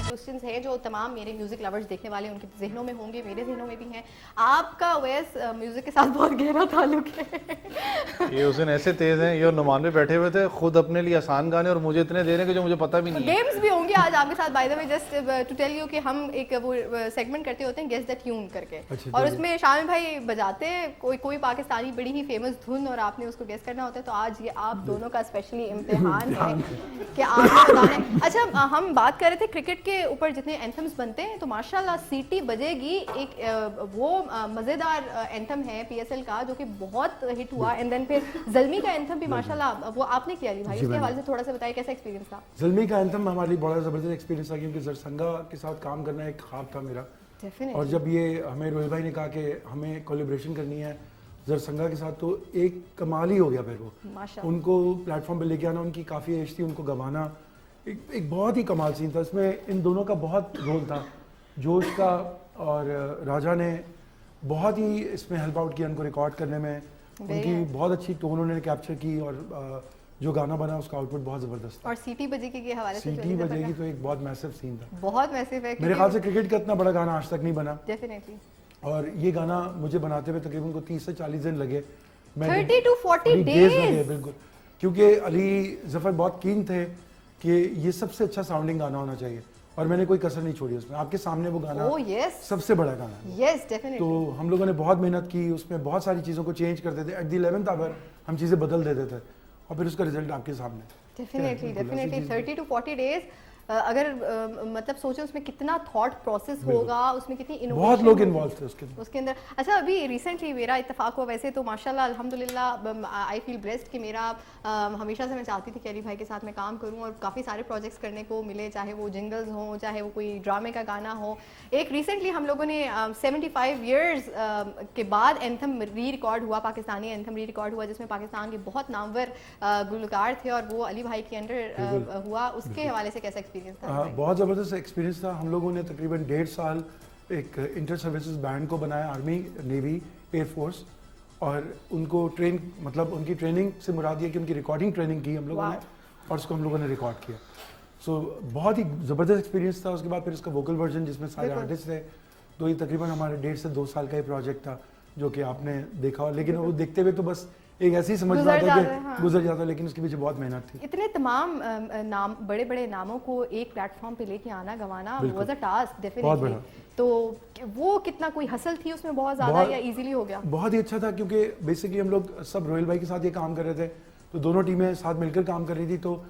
क्वेश्चंस हैं जो तमाम मेरे म्यूजिक लवर्स देखने वाले उनके जहनों में होंगे, मेरे जहनों में भी हैं। आपका वैस म्यूजिक के साथ बहुत गहरा ताल्लुक है। ये उस दिन ऐसे तेज हैं, ये और नुमान पे बैठे हुए थे, खुद अपने लिए आसान गाने और मुझे इतने दे रहे हैं कि जो मुझे पता भी नहीं है। गेम्स भी होंगे आज आपके साथ। By the way just to tell you कि हम एक वो सेगमेंट करते होते हैं गेस द ट्यून करके, और उसमें शामिल भाई बजाते हैं कोई पाकिस्तानी बड़ी ही फेमस धुन और आपने उसको गेस करना होता है। तो आज ये आप दोनों का स्पेशली इम्तिहान है कि आपने बताना है। अच्छा, हम बात कर रहे थे क्रिकेट के ऊपर जितने एंथम्स बनते हैं, तो माशाल्लाह सीटी बजेगी एक वो मज़ेदार एंथम है पीएसएल का जो कि बहुत हिट हुआ, एंड देन फिर ज़ल्मी का एंथम भी माशाल्लाह वो आपने किया अली भाई, उसके हवाले से थोड़ा सा बताइए कैसा एक्सपीरियंस था? ज़ल्मी का एंथम हमारे लिए बड़ा ज़बरदस्त एक्सपीरियंस था, क्योंकि ज़रसंगा के साथ काम करना एक ख्वाब था मेरा। और जब ये हमें रोहिल भाई ने कहा कि हमें कोलैबोरेशन करनी है ज़रसंगा के साथ, तो एक कमाल ही हो गया। फिर वो उनको प्लेटफॉर्म पे लेके आना, उनकी काफ़ी एज थी, उनको गंवाना एक बहुत ही कमाल सीन था। इसमें इन दोनों का बहुत रोल था, जोश का और राजा ने बहुत ही इसमें हेल्प आउट किया उनको रिकॉर्ड करने में। उनकी बहुत अच्छी टोन उन्होंने कैप्चर की और जो गाना बना उसका आउटपुट बहुत ज़बरदस्त था। और सीटी बजेगी के हवाले से सीटी बजेगी तो एक बहुत मैसिव सीन था, बहुत मैसिव है। मेरे ख्याल से क्रिकेट का इतना बड़ा गाना आज तक नहीं बना डेफिनेटली। और ये गाना मुझे बनाते हुए तकरीबन को 30 से 40 दिन लगे। 30 to 40 days। बिल्कुल, क्योंकि अली जफर बहुत कीन थे कि ये सबसे अच्छा साउंडिंग गाना होना चाहिए और मैंने कोई कसर नहीं छोड़ी उसमें। आपके सामने वो गाना सबसे बड़ा गाना है। तो हम लोगों ने बहुत मेहनत की, उसमें बहुत सारी चीज़ों को चेंज करते थे, एट द 11th आवर हम चीज़ें बदल देते थे और फिर उसका रिजल्ट आपके सामने। Definitely 30 to 40 days। अगर मतलब सोचें उसमें कितना थॉट प्रोसेस होगा, उसमें कितनी इनोवेशन, बहुत लोग इन्वॉल्व थे उसके अंदर। अच्छा, अभी रिसेंटली मेरा इत्तेफाक हुआ वैसे तो माशाल्लाह अल्हम्दुलिल्लाह आई फील ब्लेस्ड कि मेरा हमेशा से मैं चाहती थी कि अली भाई के साथ मैं काम करूं और काफ़ी सारे प्रोजेक्ट्स करने को मिले, चाहे वो जिंगल्स हों, चाहे वो कोई ड्रामे का गाना हो। एक रिसेंटली हम लोगों ने 75 ईयर्स के बाद एंथम री रिकॉर्ड हुआ, पाकिस्तानी एंथम री रिकॉर्ड हुआ, जिसमें पाकिस्तान के बहुत नामवर गुलकार थे और वो अली भाई के अंडर हुआ। उसके हवाले से कैसा एक्सपीरियंस था? बहुत ज़बरदस्त एक्सपीरियंस था। हम लोगों ने तकरीबन 1.5 साल एक इंटर सर्विसेज बैंड को बनाया, आर्मी, नेवी, एयरफोर्स, और उनको मतलब उनकी ट्रेनिंग से मुराद ये कि उनकी रिकॉर्डिंग ट्रेनिंग की हम लोगों ने और उसको हम लोगों ने रिकॉर्ड किया। सो बहुत ही ज़बरदस्त एक्सपीरियंस था। उसके बाद फिर इसका वोकल वर्जन जिसमें सारे आर्टिस्ट थे, तो ये तकरीबन हमारे 1.5 से 2 साल का ही प्रोजेक्ट था जो कि आपने देखा। लेकिन वो देखते हुए तो बस एक ऐसी समझ में आता है कि गुजर जाता, लेकिन उसके पीछे बहुत मेहनत थी। इतने तमाम नाम, बड़े बड़े नामों को एक प्लेटफॉर्म पे लेके आना, गंवाना वाज अ टास्क डेफिनेटली। तो वो कितना कोई हसल थी उसमें बहुत ज़्यादा या इजीली हो गया? बहुत ही अच्छा था, क्योंकि बेसिकली हम लोग सब रोयल भाई के साथ ये काम कर रहे थे, तो दोनों टीमें साथ मिलकर काम कर रही थी। तो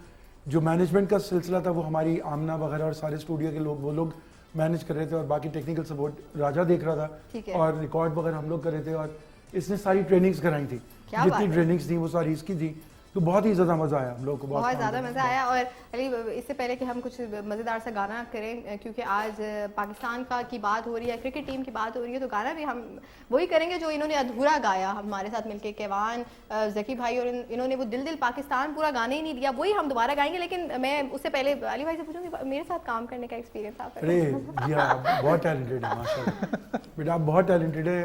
जो मैनेजमेंट का सिलसिला था वो हमारी आमना वगैरह और सारे स्टूडियो के लोग वो लोग मैनेज कर रहे थे, और बाकी टेक्निकल सपोर्ट राजा देख रहा था, और रिकॉर्ड वगैरह हम लोग कर रहे थे, और इसने सारी ट्रेनिंग्स कराई थी, जितनी ट्रेनिंग्स थी वो सारी इसकी थी। तो बहुत ही ज़्यादा मज़ा आया हम लोग को, बहुत ज़्यादा मज़ा आया। और अली, इससे पहले कि हम कुछ मज़ेदार सा गाना करें, क्योंकि आज पाकिस्तान की बात हो रही है, क्रिकेट टीम की बात हो रही है, तो गाना भी हम वही करेंगे जो इन्होंने अधूरा गाया हमारे साथ मिलके, केवान, जकी भाई, और इन्होंने वो दिल दिल पाकिस्तान पूरा गाने ही नहीं दिया, वही हम दोबारा गाएंगे। लेकिन मैं उससे पहले अली भाई से पूछूंगी, मेरे साथ काम करने का एक्सपीरियंस आपका? अरे जी आप बहुत टैलेंटेड है माशाल्लाह, बेटा आप बहुत टैलेंटेड है,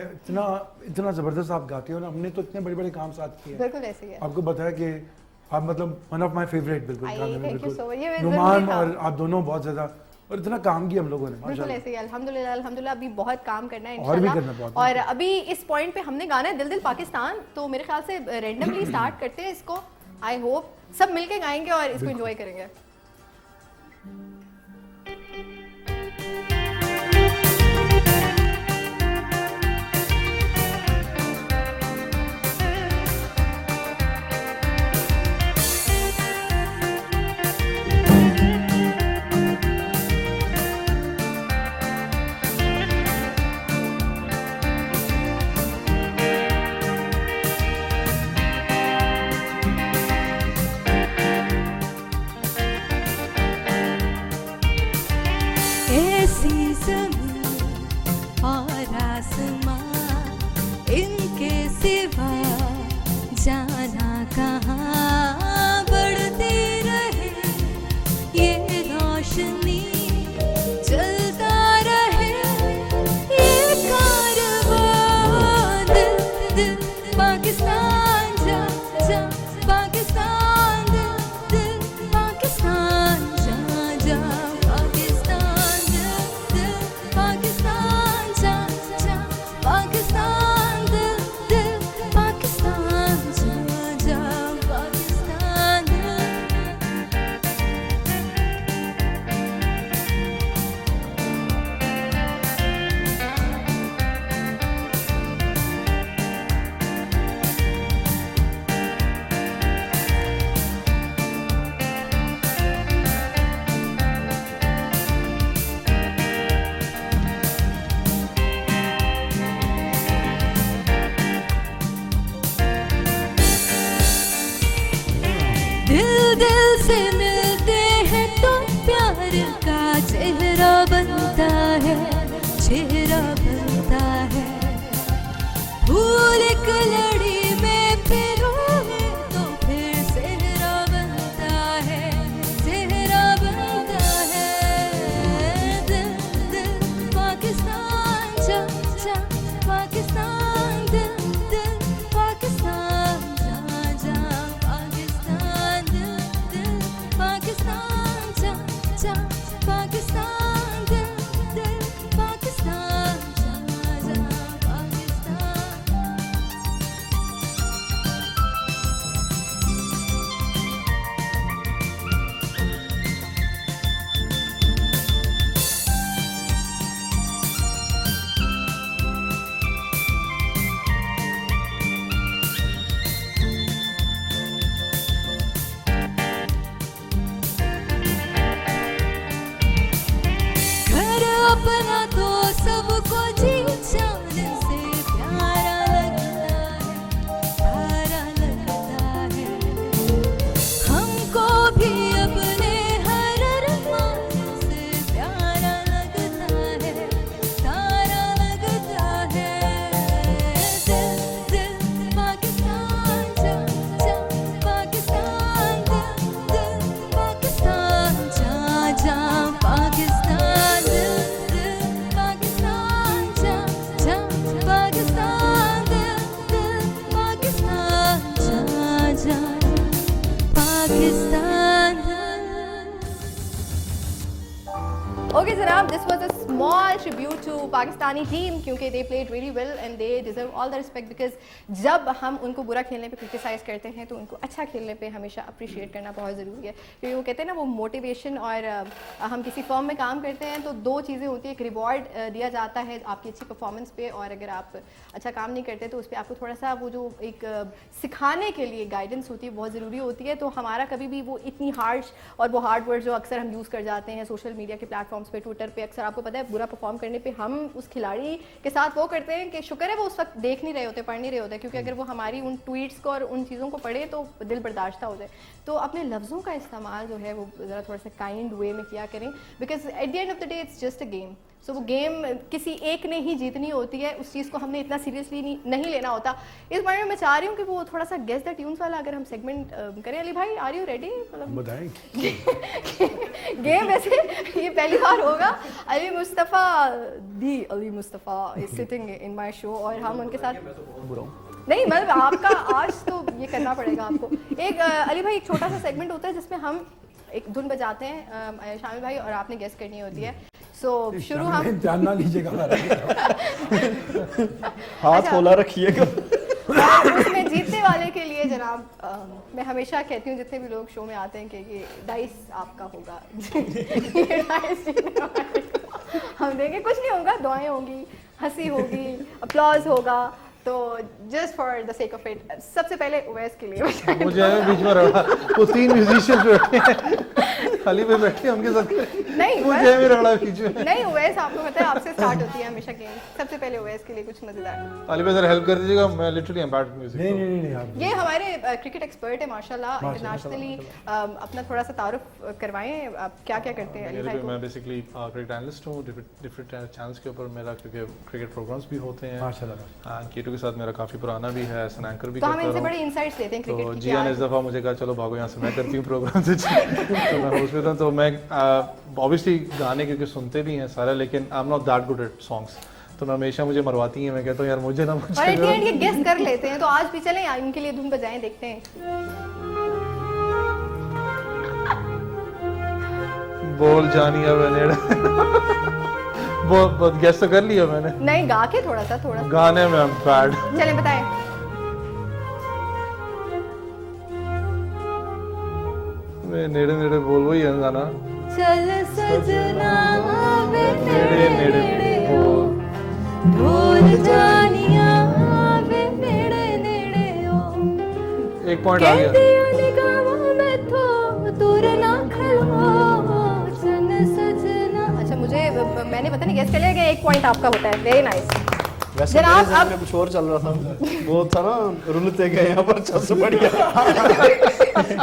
इतना ज़बरदस्त आप गाते हो ना। हमने तो इतने बड़े बड़े काम साथ किए, बिल्कुल ऐसे ही है। आपको बताया कि आप मतलब वन ऑफ माय फेवरेट, बिल्कुल गाने में, बिल्कुल so नुमान और आप दोनों बहुत ज़्यादा, और इतना काम किया हम लोगों ने बिल्कुल ऐसे ही। अल्हम्दुलिल्लाह अल्हम्दुलिल्लाह अभी बहुत काम करना है और भी इंशाल्लाह। करना बहुत। और अभी इस पॉइंट पे हमने गाना है दिल दिल पाकिस्तान, तो मेरे ख्याल से रैंडमली स्टार्ट करते हैं इसको। आई होप सब मिलके गाएंगे और इसको एंजॉय करेंगे। ऐसी ज़मीं और आसमां, इनके सिवा जाना कहाँ। बढ़ती रहे ये रोशनी, चलता रहे ये कारवां। दिल दिल पाकिस्तान जा जा, पाकिस्तान दिल दिल पाकिस्तान जा जा, पाकिस्तान दिल दिल पाकिस्तान जा जा, पाकिस्तान दिल दिल पाकिस्तान जा जा, पाकिस्तान दिल। दिल दिल से मिलते हैं तो प्यार का चेहरा बनता है, चेहरा बनता है। फूल एक लड़ी में पिरोए तो फिर सेहरा बनता है, सेहरा बनता है। दिल दिल पाकिस्तान जा जा, पाकिस्तान दिल दिल पाकिस्तान जा जा, पाकिस्तान दिल दिल पाकिस्तान जा जा, पाकिस्तान दिल दिल Pakistan. Tribute to Pakistani team क्योंकि they played very well and they deserve all the respect because जब हम उनको बुरा खेलने पे क्रिटिसाइज करते हैं तो उनको अच्छा खेलने पे हमेशा अप्रिशिएट करना बहुत ज़रूरी है क्योंकि वो कहते हैं ना वो मोटिवेशन और हम किसी फर्म में काम करते हैं तो दो चीज़ें होती है, एक रिवॉर्ड दिया जाता है आपकी अच्छी परफॉर्मेंस पे और अगर आप अच्छा काम नहीं करते तो उस पर आपको थोड़ा सा वो जो एक सिखाने के लिए गाइडेंस होती है बहुत ज़रूरी होती है। तो हमारा कभी भी वो इतनी हार्श और वो हार्ड वर्ड जो अक्सर हम यूज़ कर जाते हैं सोशल मीडिया के प्लेटफॉर्म्स पे, ट्विटर पे, अक्सर आपको पता है बुरा परफॉर्म करने पे हम उस खिलाड़ी के साथ वो करते हैं कि शुक्र है वो उस वक्त देख नहीं रहे होते, पढ़ नहीं रहे होते, क्योंकि अगर वो हमारी उन ट्वीट्स को और उन चीज़ों को पढ़े तो दिल बर्दाश्त हो जाए। तो अपने लफ्ज़ों का इस्तेमाल जो है वो ज़रा थोड़ा सा काइंड वे में किया करें because at the end of the day it's just a game. So वो गेम किसी एक ने ही जीतनी होती है, उस चीज़ को हमने इतना सीरियसली नहीं लेना होता। इस बारे में मैं चाह रही हूँ कि वो थोड़ा सा गेस द ट्यून्स वाला अगर हम सेगमेंट करें। अली भाई आर यू रेडी? बताएं गेम वैसे ये पहली बार होगा। Ali Mustafa is sitting in my show और हम उनके साथ नहीं मतलब आपका आज तो ये करना पड़ेगा आपको। एक अली भाई एक छोटा सा सेगमेंट होता है जिसमें हम एक धुन बजाते हैं शामिल भाई और आपने गेस करनी होती है। सो शुरू हम जानना लीजिएगा हाथ खोला रखिएगा। उसमें जीतने वाले के लिए जनाब मैं हमेशा कहती हूँ जितने भी लोग शो में आते हैं कि ये डाइस आपका होगा। ये डाइस जीतने वाले को हम देंगे, कुछ नहीं होगा, दुआएं होंगी, हंसी होगी, अपलॉज होगा। तो just for the sake of it सबसे पहले उवैस के लिए मुझे बीच में रहा वो तीन म्यूजिशियन बैठे हैं खाली पे बैठे हमके साथ नहीं मुझे भी रहा बीच में नहीं उवैस आपको पता है आपसे स्टार्ट होती है हमेशा गेम। सबसे पहले उवैस के लिए कुछ मजेदार। अली भाई जरा हेल्प कर दीजिएगा, मैं लिटरली एम बैड म्यूजिक। नहीं आप ये हमारे क्रिकेट एक्सपर्ट है माशाल्लाह, इंटरनेशनली अपना थोड़ा सा तारुफ करवाएं, आप क्या क्या करते हैं अली भाई को? मैं बेसिकली क्रिकेट एनालिस्ट हूँ, डिफरेंट चैनल्स के ऊपर मेरा क्रिकेट प्रोग्राम्स भी होते हैं माशाल्लाह। कीटू के साथ मेरा काफी पुराना भी है, एज एन एंकर भी तो हम करता इनसे हूं। बड़े इनसाइट्स लेते हैं क्रिकेट तो की। जिया ने इस दफ़ा मुझे कहा चलो भागो यहाँ से, मैं करती हूँ प्रोग्राम से तो मैं होस्ट में था। तो मैं ऑब्वियसली गाने क्योंकि सुनते भी हैं सारे, लेकिन आई am not that good at songs, तो मैं हमेशा मुझे मरवाती हैं। मैं कहता हूँ यार मुझे ना और एट द एंड ये गेस कर लेते हैं। तो आज भी चलें इनके लिए धुन बजाएं, देखते हैं। बोल जानिया मैंने बहुत गेस तो कर लिया मैंने। नहीं गा के थोड़ा सा गाने में I'm bad। चलें बताएं। मैं नेड़े नेड़े बोल वही है गाना। चल सजना वे नेड़े नेड़े बोल ढोल जानिया वे नेड़े नेड़े ओ एक पॉइंट आ गया। कहती निगाहों में तो दूर ना खलो चल सजना। अच्छा मुझे मैंने पता नहीं गेस कर लिया कि एक पॉइंट आपका होता है। Very nice. वैसे जनाब, मेरे ज़हन में कुछ और चल रहा था, वो था ना रुलते गए यहाँ पर चल से बढ़िया।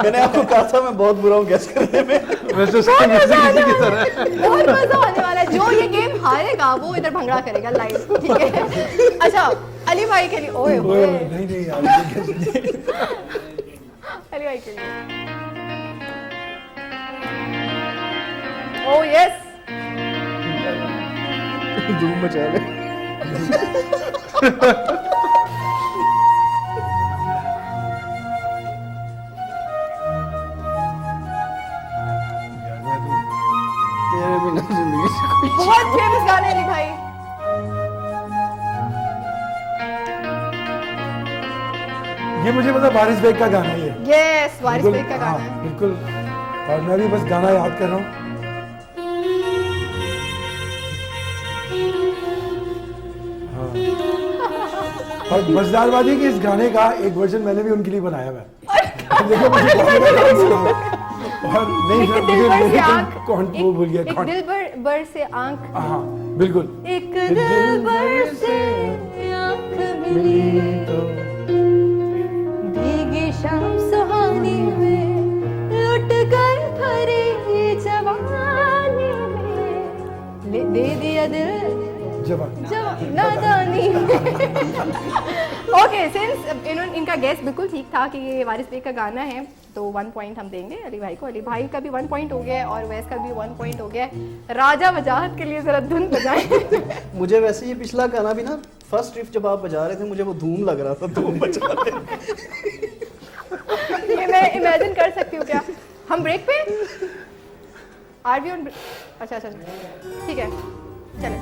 मैंने आपको कहा था मैं बहुत बुरा हूँ गेस करने में। वैसे उसकी म्यूजिक इसी की तरह है। बहुत मजा आने वाला है। जो ये गेम हारेगा वो इधर भंगड़ा करेगा लाइव, ठीक है? अच्छा अली भाई के लिए ओए होए नहीं यार अली भाई के लिए ओह यस धूम मचा ले। तेरे बिना जिंदगी से कोई बहुत फेमस गाने अली भाई। ये मुझे पता बारिश बेग का गाना ही है। यस वारिस बेग का गाना है। हाँ, बिल्कुल। और मैं भी बस गाना याद कर रहा हूँ। हाँ। और मजेदारबाजी की इस गाने का एक वर्जन मैंने भी उनके लिए बनाया हुआ है। देखो मुझे और नहीं एक मुझे दिलबर से आंख, कौन वो भूल गया एक कौन। दिलबर से आंख, हाँ बिल्कुल। एक दिलबर से आँख मिली भीगी शाम सुहानी में लुट गए भरी जवानी में दे दिया दिल जवान नादानी। ओके सिंस इनका गेस बिल्कुल ठीक था कि ये वारिस बेग का गाना है तो 1 पॉइंट हम देंगे अली भाई को। अली भाई का भी 1 पॉइंट हो गया है और वैस का भी 1 पॉइंट हो गया है। राजा वजाहत के लिए जरा धुन बजाएं। मुझे वैसे ये पिछला गाना भी ना फर्स्ट रिफ जब आप बजा रहे थे मुझे वो धूम लग रहा था, धूम बजा रहे थे। ये मैं इमेजिन कर सकती हूँ क्या? हम ब्रेक पे आर वी ऑन? अच्छा ठीक है चले।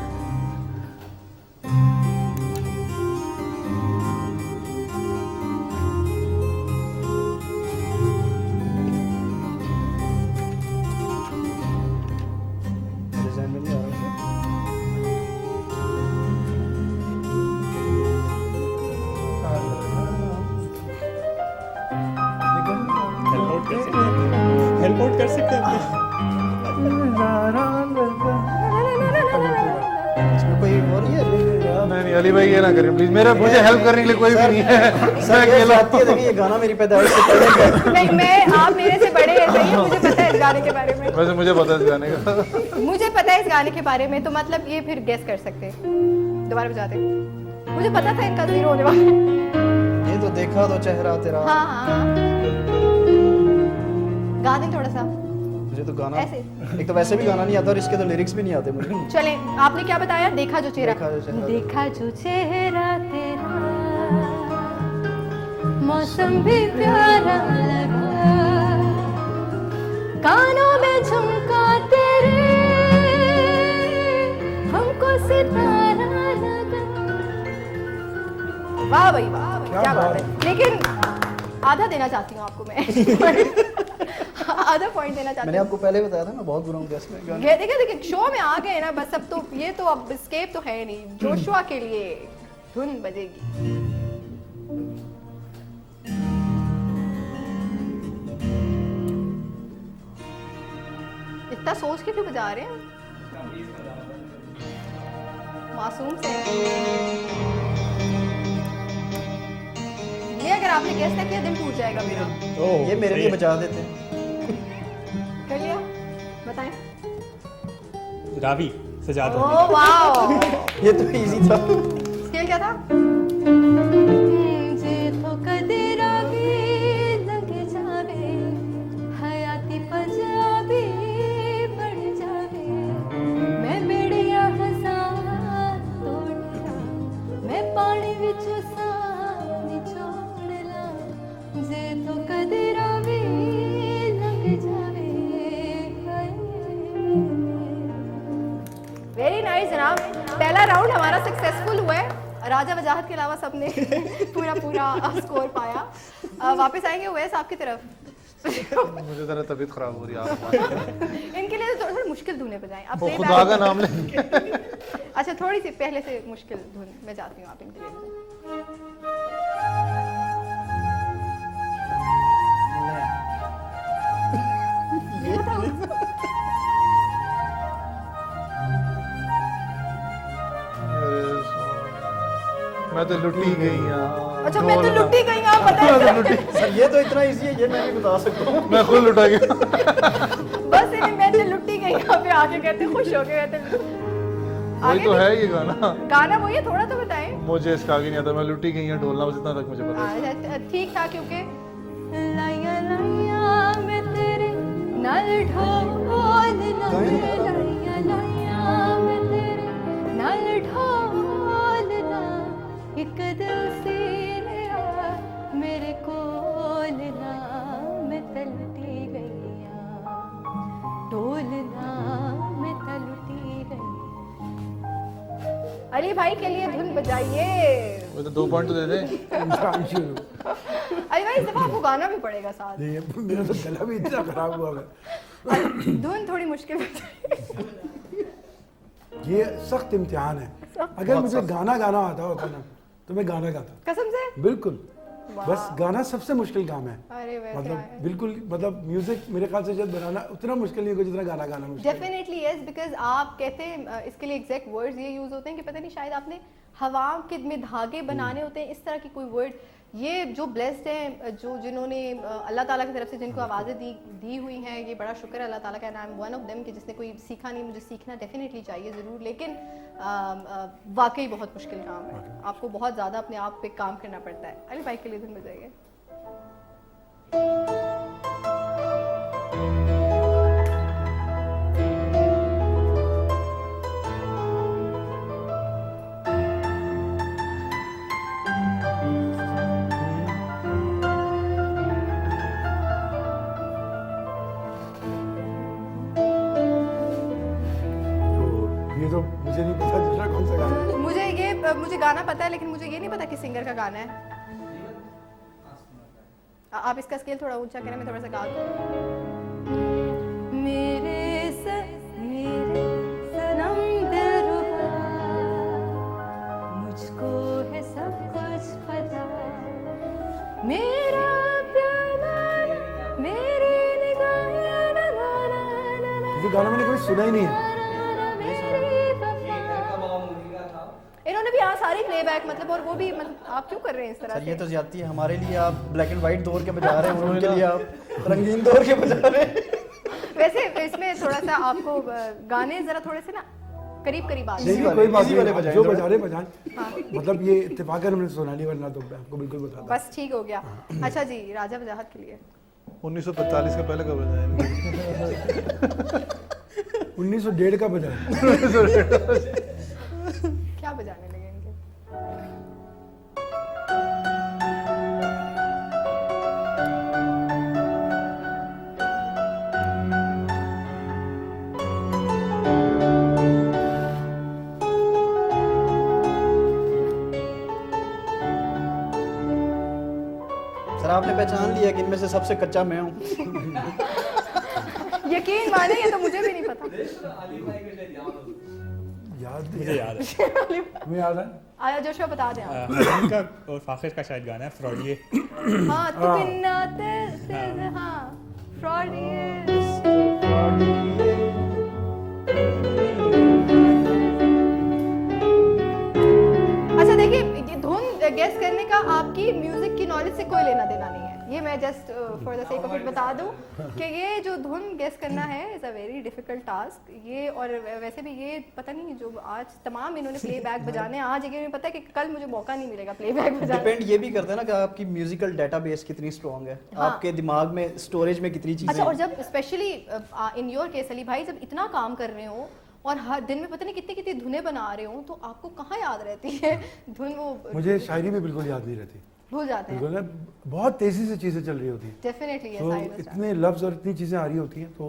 नहीं अली भाई ये ना करें प्लीज, मेरा मुझे हेल्प करने के लिए कोई भी नहीं है, मैं अकेला हूं। देखिए ये गाना मेरी पैदाइश से पहले नहीं, मैं आप मेरे से बड़े हैं, सही है, मुझे पता है इस गाने के बारे में। वैसे मुझे पता है इस गाने का। मुझे पता है इस गाने के बारे में, तो मतलब ये फिर गेस कर सकते हैं। दोबारा बजा दे, मुझे पता था इनका 0 होने वाला है। ये तो देखा तो चेहरा तेरा। हाँ हाँ, गा दें थोड़ा सा मुझे तो गाना ऐसे। एक तो वैसे भी गाना नहीं आता और इसके तो लिरिक्स भी नहीं आते मुझे। चले, आपने क्या बताया? देखा जो चेहरा, देखा जो चेहरा तेरा, मौसम भी प्यारा लगा, कानों में झुमका तेरे, हमको सितारा लगा। वाह भाई वाह, क्या बात है। लेकिन आधा देना चाहती हूँ आपको मैं। आधा पॉइंट देना चाहती मैंने हूँ। आपको पहले बताया था मैं बहुत बुरा हूँ गेस में। देखिए शो में आ गए ना बस, अब तो ये तो अब स्केप तो है नहीं। जोशुआ के लिए धुन बजेगी। इतना सोच के क्यों बजा रहे हैं? मासूम से ये अगर आपने गेस ना किया दिल टूट जाएगा मेरा। ये मेरे लिए बचा देते। कर लिया, बताएं। रावी सजा दो। ओह वाओ, ये तो इजी था। स्केल क्या था? जे तो कदेरा भी लग जावे, हयाती पंजाबी बढ़ जावे, मैं बेड़िया हजार तोड़ला, मैं पानी विच साह निचोड़ला, जे तो कदेरा भी लग जावे। वेरी नाइस जनाब, पहला राउंड हमारा सक्सेसफुल हुआ है। राजा वजाहत के अलावा सबने पूरा स्कोर पाया। वापस आएंगे उवैस आपकी तरफ। मुझे जरा तबीयत खराब हो रही है आप। इनके लिए तो थोड़ी मुश्किल धुनें बजाएं आप। खुदा का नाम लेंगे। अच्छा थोड़ी सी पहले से मुश्किल धुन मैं जाती हूँ, आप इनके लिए मैं तो लुटी गई हूँ। अच्छा मैं तो लुटी गई हूँ, बताइए। सर ये तो इतना इजी है, ये मैं भी बता सकता हूँ। मैं खुद लुटा गया। बस इन्हें मैं तो लुटी गई यहाँ पे आके कहते खुश हो गए कहते। वही तो है ये गाना। गाना वही है, थोड़ा तो बताएं। मुझे इसका आगे नहीं आता, मैं लुटी गई हूँ ढोलना बस इतना तक मुझे पता है। ठीक था क्योंकि लाया लाया मैं तेरे नाल ढोल लाया लाया मैं तेरे नाल ढोल ना, एक दिल से लिया मेरे कोल ना, मैं तलती गईया ढोल ना, मैं तलती गई। अली भाई के लिए धुन बजाइए। वो तो 2 पॉइंट तो दे दे। अली भाई इस दफा आपको गाना भी पड़ेगा साथ। मेरा तो गला भी इतना खराब हुआ है। धुन थोड़ी मुश्किल बजाइए। ये सख्त इम्तिहान है। अगर मुझे गाना आता होता ना तो मैं गाना गाता। कसम से? बिल्कुल। बस गाना सबसे मुश्किल काम है। अरे वैसे मतलब बिल्कुल, मतलब म्यूजिक मेरे ख्याल से जब बनाना उतना मुश्किल नहीं होगा जितना गाना गाना मुश्किल है। डेफिनेटली यस, बिकॉज आप कहते हैं इसके लिए एग्जैक्ट वर्ड्स ये यूज होते हैं कि पता नहीं शायद आपने हवा के में धागे बनाने होते हैं, इस तरह की कोई वर्ड। ये जो ब्लेस्ड हैं, जो जिन्होंने अल्लाह ताला की तरफ से जिनको आवाज़ें दी हुई हैं, ये बड़ा शुक्र है अल्लाह ताला का, and I am one of them कि जिसने कोई सीखा नहीं। मुझे सीखना डेफिनेटली चाहिए ज़रूर, लेकिन वाकई बहुत मुश्किल काम है। आपको बहुत ज़्यादा अपने आप पे काम करना पड़ता है। अली भाई के लिए धुन बजाइए। तो मुझे नहीं पता दूसरा कौन सा गाना है। मुझे गाना पता है, लेकिन मुझे ये नहीं पता कि सिंगर का गाना है। आप इसका स्केल थोड़ा ऊंचा करें, मैं थोड़ा सा गा दूं। मेरे सनम दिलरुबा, मुझको है सब कुछ पता, मेरा प्यारा मेरी निगाहें ये गाना मैंने कभी सुना ही नहीं है। इन्होंने भी यहाँ सारी प्लेबैक मतलब, और वो भी मतलब आप क्यों कर रहे हैं इस तरह सर ये से? तो ज्यादती है, हमारे लिए आप ब्लैक एंड व्हाइट दौर के बजा रहे हैं, उनके लिए आप रंगीन दौर के बजा रहे हैं। वैसे इसमें थोड़ा सा आपको गाने जरा थोड़े से ना करीब करीब आ नहीं जाए। कोई बात इसी वाले नहीं, बजाएं जो थोड़ा। बजा रहे बजाएं। मतलब ये इत्तेफाकन हमने सुना नहीं, वरना तो मैं आपको बिल्कुल बताता। बस ठीक हो गया। अच्छा जी, राजा वजाहत के लिए 1945 का पहले कब बजाया? 1901 का बजाएं। क्या बजाने लगे इनके? सर आपने पहचान लिया कि इनमें से सबसे कच्चा मैं हूँ। यकीन माने, ये तो मुझे भी नहीं पता। याद मुझे याद है। तुम्हें याद है? आया जोशुआ बता दें आप। उनका और फाखिर का शायद गाना है फ्रॉडिये। हाँ तू किन्ना ते हाँ फ्रॉडिये। अच्छा देखिए, ये धुन गेस करने का आपकी म्यूजिक की नॉलेज से कोई लेना देना नहीं है। ये मैं just for the sake of it बता दूं कि ये जो धुन गेस करना है is a very difficult task. ये और वैसे भी ये पता नहीं, जो आज तमाम इन्होंने प्लेबैक बजाने, आज ये पता है कि कल मुझे मौका नहीं मिलेगा प्लेबैक बजाने। डिपेंड ये भी करता है ना कि आपकी म्यूजिकल डेटाबेस कितनी स्ट्रांग है, हाँ। आपके दिमाग में स्टोरेज में कितनी चीजें अच्छा, और हैं। जब specially in your case Ali भाई, जब इतना काम कर रहे हो और हर दिन में पता नहीं कितनी कितनी धुनें बना रहे हो, तो आपको कहाँ याद रहती है धुन? वो मुझे शायरी भी बिल्कुल याद नहीं रहती, भूल जाते हैं। बिल्कुल ना, बहुत तेजी से चीजें चल रही होती हैं, डेफिनेटली तो इतने लफ्ज और इतनी चीजें आ रही होती हैं, तो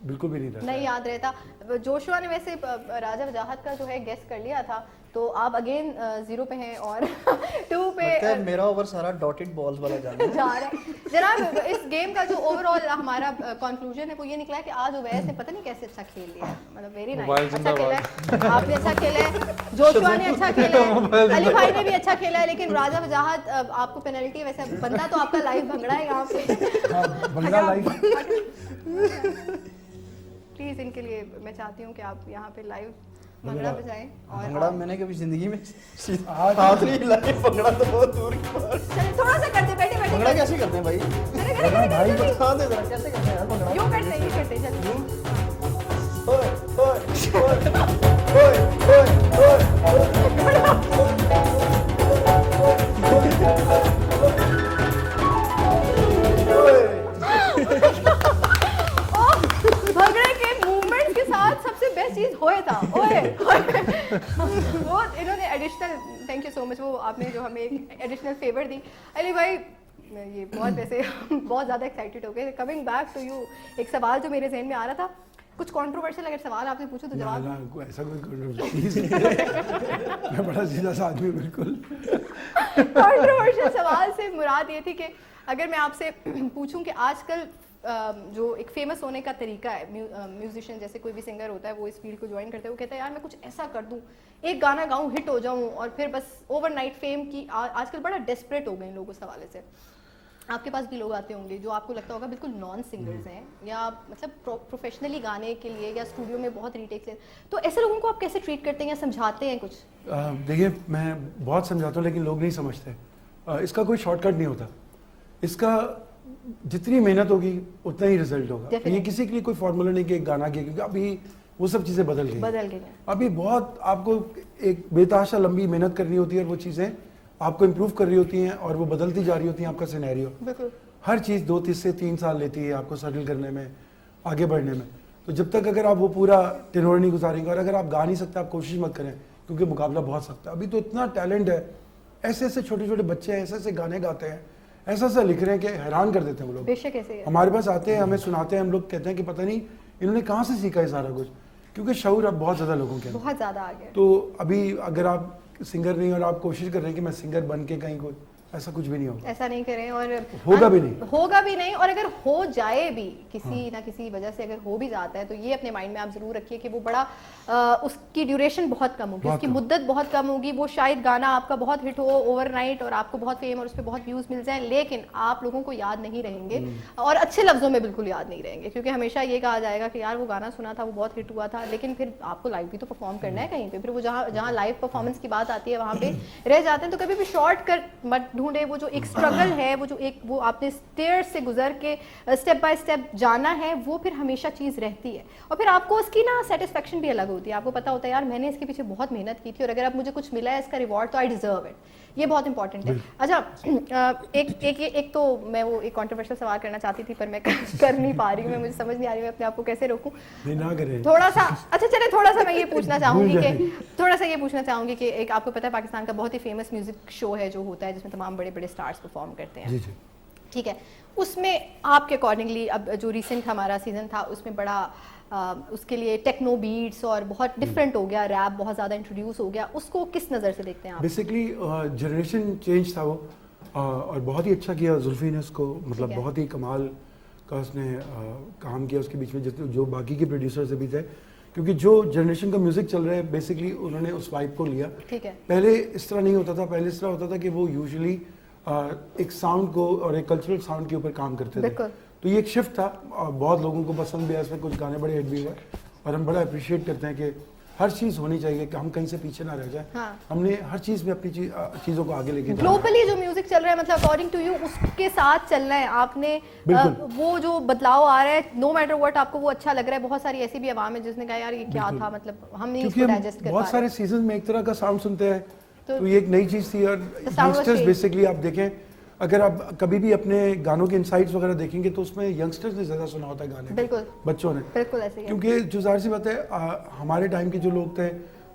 बिल्कुल भी नहीं रहता। नहीं याद रहता। जोशुआ ने वैसे राजा वजाहत का जो है गेस कर लिया था, तो आप अगेन 0 पे हैं और 2 पे लगता है मेरा ओवर सारा डॉटेड बॉल्स वाला जाना है। जा रहा है। जनाब, इस गेम का जो ओवरऑल हमारा कंक्लूजन है वो ये निकला है कि आज उवैस ने पता नहीं कैसे अच्छा खेल लिया है। मतलब वेरी नाइस, अच्छा खेला है, आपने अच्छा खेला है, जोशुआ ने अच्छा खेला है, अली भाई ने भी अच्छा खेला है, लेकिन राजा वजाहत आपको पेनल्टी, वैसे बनता तो आपका लाइव भंगड़ा है यहाँ पे। बंदा लाइव प्लीज इनके लिए मैं चाहती हूँ कि आप यहाँ पे लाइव भंगड़ा बजाएं। और भंगड़ा मैंने कभी जिंदगी में हाथ नहीं हिलाया, भंगड़ा तो बहुत दूर की बात। चलिए थोड़ा सा करते, बैठे बैठे भंगड़ा कैसे करते हैं भाई? भाई बता दे जरा कैसे करते हैं यार भंगड़ा। यूं करते हैं, ये करते हैं, चलिए। ओए ओए भंगड़े के मूवमेंट के साथ सबसे बेस्ट चीज होए था, ओए वो इन्होंने additional, thank you so much, वो आपने जो हमें एक एडिशनल फेवर दी। अली भाई ये बहुत वैसे बहुत ज़्यादा एक्साइटेड हो गए। कमिंग बैक टू यू, एक सवाल जो मेरे जहन में आ रहा था, कुछ कंट्रोवर्शियल अगर सवाल आपसे पूछो तो जवाब। ना, ऐसा कोई मैं बड़ा सीधा सा आदमी बिल्कुल। कंट्रोवर्शियल सवाल से मुराद ये थी कि अगर मैं आपसे पूछूं कि आजकल जो एक फेमस होने का तरीका है, म्यूजिशियन जैसे कोई भी सिंगर होता है, वो इस फील्ड को ज्वाइन करते हैं, वो कहता है यार मैं कुछ ऐसा कर दूं, एक गाना गाऊं, हिट हो जाऊं और फिर बस ओवरनाइट फेम की। आजकल बड़ा डेस्परेट हो गए लोग उस हवाले से। आपके पास भी लोग आते होंगे जो आपको लगता होगा बिल्कुल नॉन सिंगर्स हैं, या मतलब प्रोफेशनली गाने के लिए या स्टूडियो में बहुत रीटेक्स हैं, तो ऐसे लोगों को आप कैसे ट्रीट करते हैं या समझाते हैं कुछ? देखिए, मैं बहुत समझाता हूँ लेकिन लोग नहीं समझते। इसका कोई शॉर्टकट नहीं होता, इसका जितनी मेहनत होगी उतना ही रिजल्ट होगा। ये किसी के लिए कोई फॉर्मूला नहीं कि एक गाना के, क्योंकि अभी वो सब चीज़ें बदल गई। अभी बहुत आपको एक बेतहाशा लंबी मेहनत करनी होती है और वो चीज़ें आपको इम्प्रूव कर रही होती हैं और वो बदलती जा रही होती हैं। आपका सिनेरियो हर चीज़ 2 से 3 साल लेती है आपको सेटल करने में, आगे बढ़ने में। तो जब तक अगर आप वो पूरा टेनोर नहीं गुजारेंगे, और अगर आप गा नहीं सकते आप कोशिश मत करें, क्योंकि मुकाबला बहुत सख्त है। अभी तो इतना टैलेंट है, ऐसे ऐसे छोटे छोटे बच्चे हैं, ऐसे ऐसे गाने गाते हैं, ऐसा ऐसा लिख रहे हैं कि हैरान कर देते हैं वो लोग। बेशक ऐसे है। हमारे पास आते हैं, हमें सुनाते हैं, हम लोग कहते हैं कि पता नहीं इन्होंने कहाँ से सीखा है सारा कुछ, क्योंकि शऊर अब बहुत ज़्यादा लोगों के अंदर, बहुत ज़्यादा आ गया। तो अभी अगर आप सिंगर नहीं और आप कोशिश कर रहे हैं कि मैं सिंगर बन के कहीं कोई ऐसा कुछ भी नहीं होगा, ऐसा नहीं करें और होगा भी नहीं। होगा भी नहीं। और अगर हो जाए भी किसी ना किसी वजह से अगर हो भी जाता है तो ये अपने माइंड में आप जरूर रखिए कि वो बड़ा उसकी ड्यूरेशन बहुत कम होगी, उसकी मुद्दत बहुत कम होगी। वो शायद गाना आपका बहुत हिट हो ओवरनाइट और आपको बहुत फेम और उस पर बहुत व्यूज मिल जाए, लेकिन आप लोगों को याद नहीं रहेंगे और अच्छे लफ्जों में बिल्कुल याद नहीं रहेंगे, क्योंकि हमेशा ये कहा जाएगा कि यार वो गाना सुना था, वो बहुत हिट हुआ था, लेकिन फिर आपको लाइव भी तो परफॉर्म करना है कहीं पे। फिर वो जहाँ लाइव परफॉर्मेंस की बात आती है वहाँ पे रह जाते हैं। तो कभी भी शॉर्ट कट मत ढूंढे। वो जो एक स्ट्रगल है, वो आपने स्टेयर्स से गुजर के स्टेप बाय स्टेप जाना है, वो फिर हमेशा चीज़ रहती है और फिर आपको उसकी ना सेटिस्फेक्शन भी अलग होती है। आपको पता होता है यार मैंने इसके पीछे बहुत मेहनत की थी और अगर अब मुझे कुछ मिला है इसका रिवॉर्ड तो आई डिजर्व इट। ये बहुत इंपॉर्टेंट है। अच्छा, एक तो मैं वो एक कॉन्ट्रोवर्शियल सवाल करना चाहती थी पर मैं कर नहीं पा रही हूँ, मुझे समझ नहीं आ रही मैं अपने आप को कैसे रोकूं। ना करें थोड़ा सा अच्छा चले, थोड़ा सा मैं ये पूछना चाहूंगी कि एक आपको पता है पाकिस्तान का बहुत ही फेमस म्यूजिक शो है जो होता है जिसमें तमाम बड़े बड़े स्टार्स परफॉर्म करते हैं, ठीक है। उसमें आपके अकॉर्डिंगली अब जो रिसेंट हमारा सीजन था उसमें बड़ा उसके लिए टेक्नो बीट्स और बहुत डिफरेंट हो गया, रैप बहुत ज़्यादा इंट्रोड्यूस हो गया, उसको किस नज़र से देखते हैं आप? बेसिकली जनरेशन चेंज था वो और बहुत ही अच्छा किया जुल्फी ने उसको, मतलब बहुत ही कमाल का उसने काम किया उसके बीच में जो बाकी के प्रोड्यूसर्स भी थे, क्योंकि जो जनरेशन का म्यूजिक चल रहा है बेसिकली उन्होंने उस वाइब को लिया। ठीक है। पहले इस तरह नहीं होता था, पहले इस तरह होता था कि वो यूजुअली एक साउंड को और एक कल्चरल साउंड के ऊपर काम करते थे, तो ये एक शिफ्ट था और बहुत लोगों को पसंद भी है, इसमें कुछ गाने बड़े हिट भी हुए और हम बड़ा अप्रिशिएट करते हैं कि हर चीज़ होनी चाहिए कि हम कहीं से पीछे ना रह जाए। हाँ। हमने हर चीज़ में अपनी चीज़ों को आगे लेके ग्लोबली जो म्यूजिक चल रहा है, मतलब अकॉर्डिंग टू यू उसके साथ चलना है आपने। वो जो बदलाव आ रहा है, नो मैटर व्हाट आपको वो अच्छा लग रहा है। बहुत सारी ऐसी भी आवाम है जिसने कहा यार ये क्या था, मतलब हम नहीं इसको डाइजेस्ट कर पा रहे। बहुत सारे सीजन में एक तरह का साउंड सुनते हैं तो ये एक नई चीज़ थी और यंगस्टर्स बेसिकली आप देखें, अगर आप कभी भी अपने गानों के इनसाइट्स वगैरह देखेंगे तो उसमें यंगस्टर्स ने ज़्यादा सुना होता है गाने, बिल्कुल बच्चों ने, बिल्कुल ऐसे ही। क्योंकि जो जाहिर सी बात है हमारे टाइम के जो लोग थे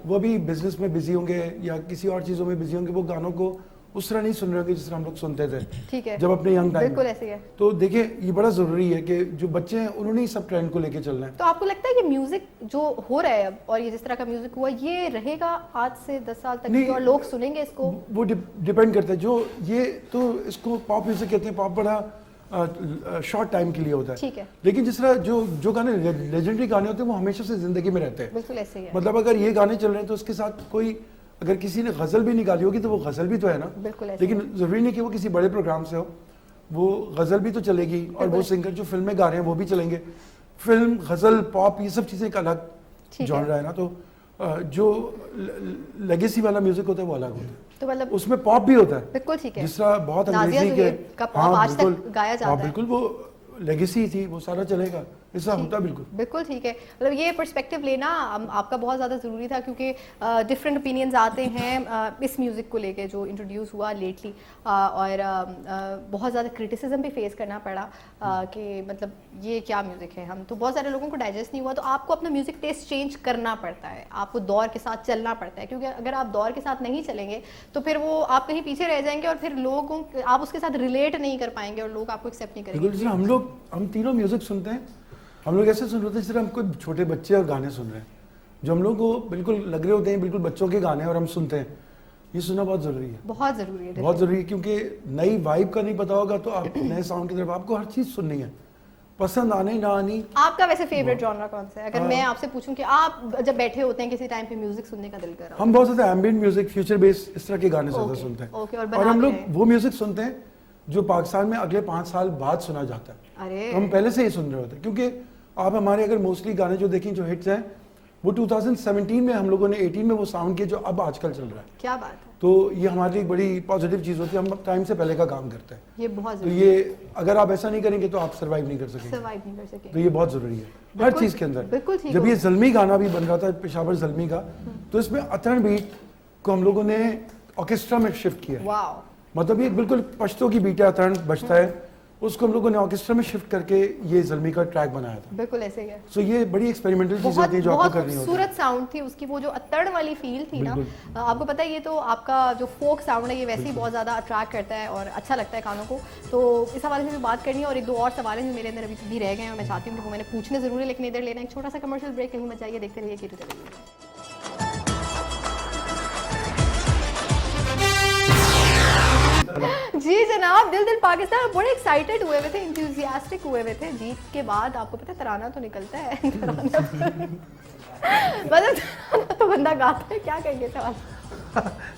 वो भी बिजनेस में बिजी होंगे या किसी और चीज़ों में बिजी होंगे, वो गानों को उस तरह नहीं सुन रहे होंगे जिस तरह हम लोग सुनते थे, ठीक है, जब अपने यंग टाइम बिल्कुल ऐसे ही है। तो देखिए ये बड़ा ज़रूरी है कि जो बच्चे हैं उन्होंने ही सब ट्रेंड को लेके चलना है। तो आपको लगता है कि म्यूजिक जो हो रहा है अब और ये जिस तरह का म्यूजिक हुआ ये रहेगा आज से 10 साल तक भी और लोग सुनेंगे इसको? वो डिपेंड करता है। जो ये तो इसको पॉप म्यूजिक कहते हैं, पॉप बड़ा शॉर्ट टाइम के लिए होता है, ठीक है, लेकिन जिस तरह जो गाने लेजेंडरी गाने होते हैं वो हमेशा से जिंदगी में रहते हैं, बिल्कुल ऐसे ही है। मतलब अगर ये गाने चल रहे हैं तो उसके साथ कोई अगर किसी ने गजल भी निकाली होगी तो वो गजल भी तो है ना, बिल्कुल ऐसे। लेकिन जरूरी नहीं कि वो किसी बड़े प्रोग्राम से हो, वो गजल भी तो चलेगी और वो सिंगर जो फिल्म में गा रहे हैं वो भी चलेंगे। फिल्म, गजल, पॉप ये सब चीजें एक अलग जॉनरा है ना, तो जो लेगेसी वाला म्यूजिक होता है वो अलग होता है, तो मतलब उसमें पॉप भी होता है, बिल्कुल ठीक है, जिस तरह बहुत अंग्रेजी के पॉप आज तक गाया जाता है, बिल्कुल वो लेगेसी थी, वो सारा चलेगा, ऐसा होता बिल्कुल बिल्कुल ठीक है। मतलब ये पर्सपेक्टिव लेना आपका बहुत ज़्यादा ज़रूरी था क्योंकि डिफरेंट ओपिनियंस आते हैं इस म्यूज़िक को लेके जो इंट्रोड्यूस हुआ लेटली और बहुत ज़्यादा क्रिटिसिज्म भी फेस करना पड़ा कि मतलब ये क्या म्यूज़िक है, हम तो बहुत सारे लोगों को डाइजेस्ट नहीं हुआ। तो आपको अपना म्यूज़िक टेस्ट चेंज करना पड़ता है, आपको दौर के साथ चलना पड़ता है, क्योंकि अगर आप दौर के साथ नहीं चलेंगे तो फिर वो आप कहीं पीछे रह जाएंगे और फिर लोगों आप उसके साथ रिलेट नहीं कर पाएंगे और लोग आपको एक्सेप्ट नहीं करेंगे। हम तीनों म्यूज़िक सुनते हैं, हम लोग ऐसे सुन रहे होते हैं जैसे हम कोई छोटे बच्चे और गाने सुन रहे हैं, जो हम लोग को बिल्कुल लग रहे होते हैं बिल्कुल बच्चों के गाने और हम सुनते हैं। ये सुनना बहुत ज़रूरी है, बहुत ज़रूरी है, बहुत ज़रूरी है, क्योंकि नई वाइब का नहीं पता होगा तो आप नए साउंड की तरफ आपको हर चीज़ सुननी है, पसंद आने ना आनी। आपका वैसे फेवरेट जॉनरा कौन सा है? अगर मैं आपसे पूछूं कि आप जब बैठे होते हैं किसी टाइम पे म्यूजिक सुनने का दिल कर रहा है? हम बहुत ज़्यादा एम्बिएंट म्यूजिक, फ्यूचर बेस, इस तरह के गाने ज़्यादा सुनते हैं और हम लोग वो म्यूजिक सुनते हैं जो पाकिस्तान में अगले 5 साल बाद सुना जाता है, तो हम पहले से ही सुन रहे होते हैं। क्योंकि आप हमारे अगर मोस्टली गाने जो देखें जो हिट्स हैं वो 2017 में हम लोगों ने 18 में वो साउंड किए जो अब आजकल चल रहा है। क्या बात है। तो ये हमारे लिए एक बड़ी पॉजिटिव चीज़ होती है, हम टाइम से पहले का काम करते हैं, ये बहुत तो ये अगर आप ऐसा नहीं करेंगे तो आप सर्वाइव नहीं कर सकेंगे, तो ये बहुत ज़रूरी है हर चीज़ के अंदर। जब ये ज़ल्मी गाना भी बन रहा था, पेशावर ज़ल्मी का, तो इसमें अतरण बीट को हम लोगों ने ऑर्केस्ट्रा में शिफ्ट किया, मतलब ये बिल्कुल पश्तो की बीट है, अतरण बजता है, उसको हम लोगों ने ऑर्केस्ट्रा में शिफ्ट करके ये ज़ल्मी का ट्रैक बनाया था। बिल्कुल ऐसे ही है। सो ये बड़ी एक्सपेरिमेंटल चीज़ होती है जो आपको करनी होती है। खूबसूरत साउंड थी उसकी, वो जो अत्तड़ वाली फील थी ना, आपको पता है ये तो आपका जो फोक साउंड है ये वैसे ही बहुत ज़्यादा अट्रैक्ट करता है और अच्छा लगता है कानों को। तो इस हवाले से भी बात करनी है और 1-2 और सवाल हैं जो मेरे अंदर अभी भी रह गए हैं और मैं चाहती हूँ कि वो मैंने पूछने ज़रूर है, लेकिन इधर लेना एक छोटा सा कमर्शियल ब्रेक नहीं बचाइए, देखते रहिए कि जी जनाब, दिल पाकिस्तान बड़े एक्साइटेड हुए थे, इंथुसियास्टिक हुए थे जीत के बाद। आपको पता है तराना तो निकलता है, मतलब तो बंदा गाता है, क्या कहेंगे सवाल।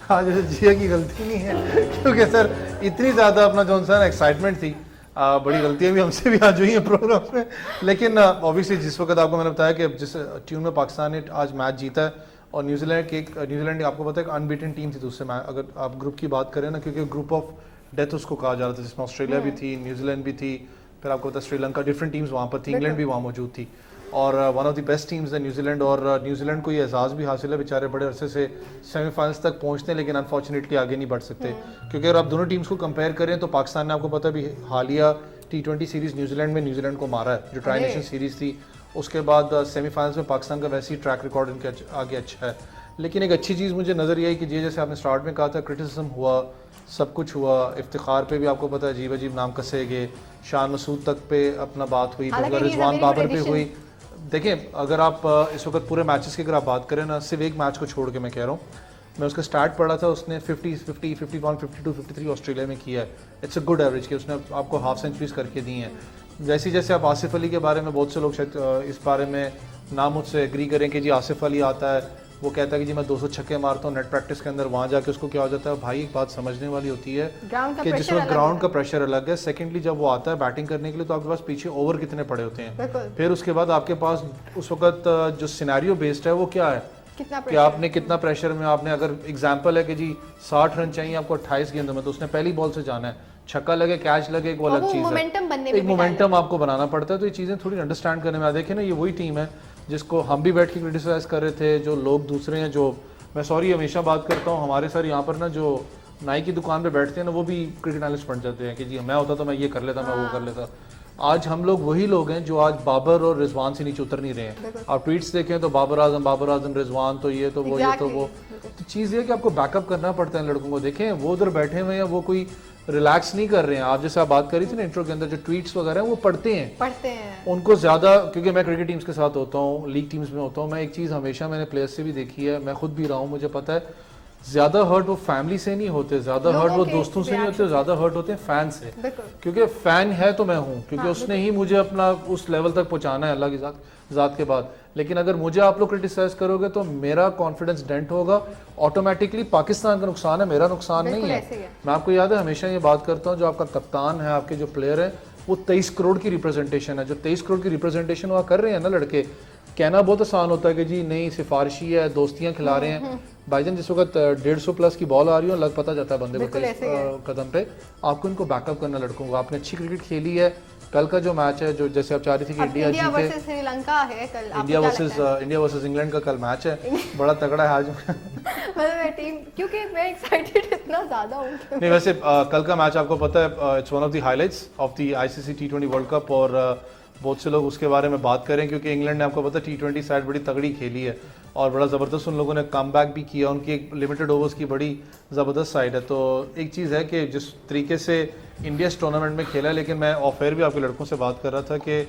हाँ, जैसे जिया की गलती नहीं है, क्योंकि सर इतनी ज़्यादा अपना जो सा एक्साइटमेंट थी, बड़ी गलतियाँ भी हमसे भी आज हुई हैं प्रोग्राम में, लेकिन ऑब्वियसली जिस वक्त आपको मैंने बताया कि जिस ट्यून में पाकिस्तान ने आज मैच जीता है और न्यूजीलैंड आपको पता है अनबीटन टीम थी दूसरे मैच, अगर आप ग्रुप की बात करें ना, क्योंकि ग्रुप ऑफ डेथ उसको कहा जा रहा था, जिसमें ऑस्ट्रेलिया भी थी, न्यूजीलैंड भी थी, फिर आपको पता है श्रीलंका, डिफरेंट टीम्स वहाँ पर थी, इंग्लैंड भी वहाँ मौजूद थी, और one of the best teams है न्यूजीलैंड। और न्यूजीलैंड को ये एहसास भी हासिल है, बेचारे बड़े अरसे से सेमीफाइनल्स तक पहुँचते हैं, लेकिन अनफॉर्चुनेटली आगे नहीं बढ़ सकते, क्योंकि अगर आप दोनों टीम्स को कंपेयर करें तो पाकिस्तान ने आपको पता भी हालिया T20 सीरीज़ न्यूजीलैंड में न्यूजीलैंड को मारा है, जो ट्राई नेशन सीरीज़ थी। उसके बाद सेमीफाइनल्स में पाकिस्तान का वैसे ही ट्रैक रिकॉर्ड इनके आगे अच्छा है। लेकिन एक अच्छी चीज़ मुझे नज़र ये आई कि जैसे आपने स्टार्ट में कहा था, क्रिटिसिज्म हुआ, सब कुछ हुआ, इफ्तिखार पे भी आपको पता है अजीब अजीब नाम कसे गए, शान मसूद तक पे अपना बात हुई, फिर रिजवान बाबर पे हुई। देखिए, अगर आप इस वक्त पूरे मैचेस की अगर आप बात करें ना, सिर्फ एक मैच को छोड़ के मैं कह रहा हूँ, मैं उसका स्टार्ट पढ़ा था, उसने 50, 50, 51, 52, 53 ऑस्ट्रेलिया में किया है। इट्स अ गुड एवरेज कि उसने आपको हाफ सेंचुरीज करके दी हैं। जैसे जैसे आप आसिफ अली के बारे में, बहुत से लोग शायद इस बारे में ना मुझसे एग्री करें कि जी आसिफ अली आता है, वो कहता है कि जी मैं 200 छक्के मारता हूँ नेट प्रैक्टिस के अंदर, वहाँ जाके उसको क्या हो जाता है। भाई एक बात समझने वाली होती है कि जिस वक्त ग्राउंड का प्रेशर अलग है, सेकेंडली जब वो आता है बैटिंग करने के लिए तो आपके पास पीछे ओवर कितने पड़े होते हैं, फिर उसके बाद आपके पास उस वक्त जो सिनेरियो बेस्ड है वो क्या है कि आपने कितना प्रेशर में, आपने अगर एग्जाम्पल है कि जी 60 रन चाहिए आपको 28 गेंदों में, तो उसने पहली बॉल से जाना है, छक्का लगे कैच लगे वो अलग चीज़ है, एक मोमेंटम आपको बनाना पड़ता है। तो ये चीज़ें थोड़ी अंडरस्टैंड करने में, देखें ना, ये वही टीम है जिसको हम भी बैठ के क्रिटिसाइज कर रहे थे, जो लोग दूसरे हैं, जो मैं सॉरी हमेशा बात करता हूँ, हमारे सर यहाँ पर ना जो नाई की दुकान पे बैठते हैं ना, वो भी क्रिकेट एनालिस्ट बन जाते हैं कि जी मैं होता तो मैं ये कर लेता, मैं वो कर लेता। आज हम लोग वही लोग हैं जो आज बाबर और रिजवान से नीचे उतर नहीं रहे हैं। आप ट्वीट्स देखें तो बाबर आजम रिजवान, तो ये तो वो, ये तो वो। तो चीज़ ये कि आपको बैकअप करना पड़ता है लड़कों को। देखें वो उधर बैठे हुए हैं, वो कोई रिलैक्स नहीं कर रहे हैं। आप जैसे आप बात करी थी ना इंट्रो के अंदर, जो ट्वीट्स वगैरह हैं वो पढ़ते हैं उनको ज़्यादा, क्योंकि मैं क्रिकेट टीम्स के साथ होता हूँ, लीग टीम्स में होता हूँ, मैं एक चीज़ हमेशा मैंने प्लेयर्स से भी देखी है, मैं खुद भी रहा हूँ, मुझे पता है ज़्यादा हर्ट वो फैमिली से नहीं होते, ज़्यादा हर्ट वो दोस्तों से नहीं होते, ज़्यादा हर्ट होते हैं फैन से, क्योंकि फ़ैन है तो मैं हूँ, क्योंकि उसने ही मुझे अपना उस लेवल तक पहुँचाना है अल्लाह की ज़ात के बाद। लेकिन अगर मुझे आप लोग क्रिटिसाइज करोगे तो मेरा कॉन्फिडेंस डेंट होगा, ऑटोमेटिकली पाकिस्तान का नुकसान है, मेरा नुकसान नहीं है। मैं आपको याद है हमेशा ये बात करता हूँ, जो आपका कप्तान है, आपके जो प्लेयर है, वो 23 करोड़ की रिप्रेजेंटेशन है। जो 23 करोड़ की रिप्रेजेंटेशन वहाँ कर रहे हैं ना लड़के, कहना बहुत आसान होता है कि जी नहीं सिफारिशी है, दोस्तियाँ खिला रहे हैं। भाईजान जिस वक्त 150 प्लस की बॉल आ रही हो, लग पता जाता है बंदे को कदम पे, आपको इनको बैकअप करना लड़कों को। आपने अच्छी क्रिकेट खेली है, कल का जो मैच है, जो जैसे आप चाह रही थी कि इंडिया वर्सेस श्रीलंका है कल, इंडिया वर्सेस इंग्लैंड का कल मैच है, बड़ा तगड़ा है आज। मतलब टीम, क्योंकि मैं एक्साइटेड इतना ज्यादा हूं। नहीं वैसे कल का मैच आपको पता है, it's one of the highlights of the ICC T20 world cup, और बहुत से लोग उसके बारे में बात करें, क्योंकि इंग्लैंड ने आपको पता है T20 साइड बड़ी तगड़ी खेली है और बड़ा ज़बरदस्त उन लोगों ने कम बैक भी किया, उनकी एक लिमिटेड ओवर्स की बड़ी ज़बरदस्त साइड है। तो एक चीज़ है कि जिस तरीके से इंडिया इस टूर्नामेंट में खेला है, लेकिन मैं ऑफ एयर भी आपके लड़कों से बात कर रहा था कि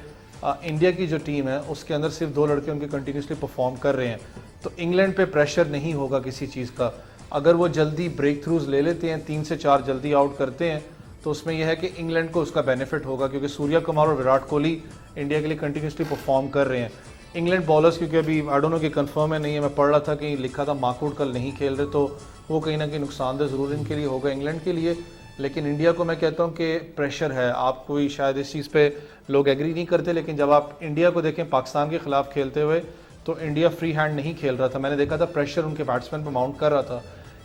इंडिया की जो टीम है उसके अंदर सिर्फ 2 लड़के उनके कंटिन्यूसली परफॉर्म कर रहे हैं, तो इंग्लैंड पे प्रेशर नहीं होगा किसी चीज़ का। अगर वो जल्दी ब्रेक थ्रूज ले लेते हैं, 3 से 4 जल्दी आउट करते हैं, तो उसमें यह है कि इंग्लैंड को उसका बेनिफिट होगा, क्योंकि सूर्या कुमार और विराट कोहली इंडिया के लिए कंटिन्यूसली परफॉर्म कर रहे हैं। इंग्लैंड बॉलर्स, क्योंकि अभी आई डोंट नो कि कंफर्म है नहीं है, मैं पढ़ रहा था कि लिखा था माकूड कल नहीं खेल रहे, तो वो कहीं ना कहीं नुकसानदेह ज़रूर इनके लिए होगा, इंग्लैंड के लिए। लेकिन इंडिया को मैं कहता हूँ कि प्रेशर है। आप कोई शायद इस चीज़ पे लोग एग्री नहीं करते, लेकिन जब आप इंडिया को देखें पाकिस्तान के खिलाफ खेलते हुए, तो इंडिया फ्री हैंड नहीं खेल रहा था। मैंने देखा था प्रेशर उनके बैट्समैन पर माउंट कर रहा था।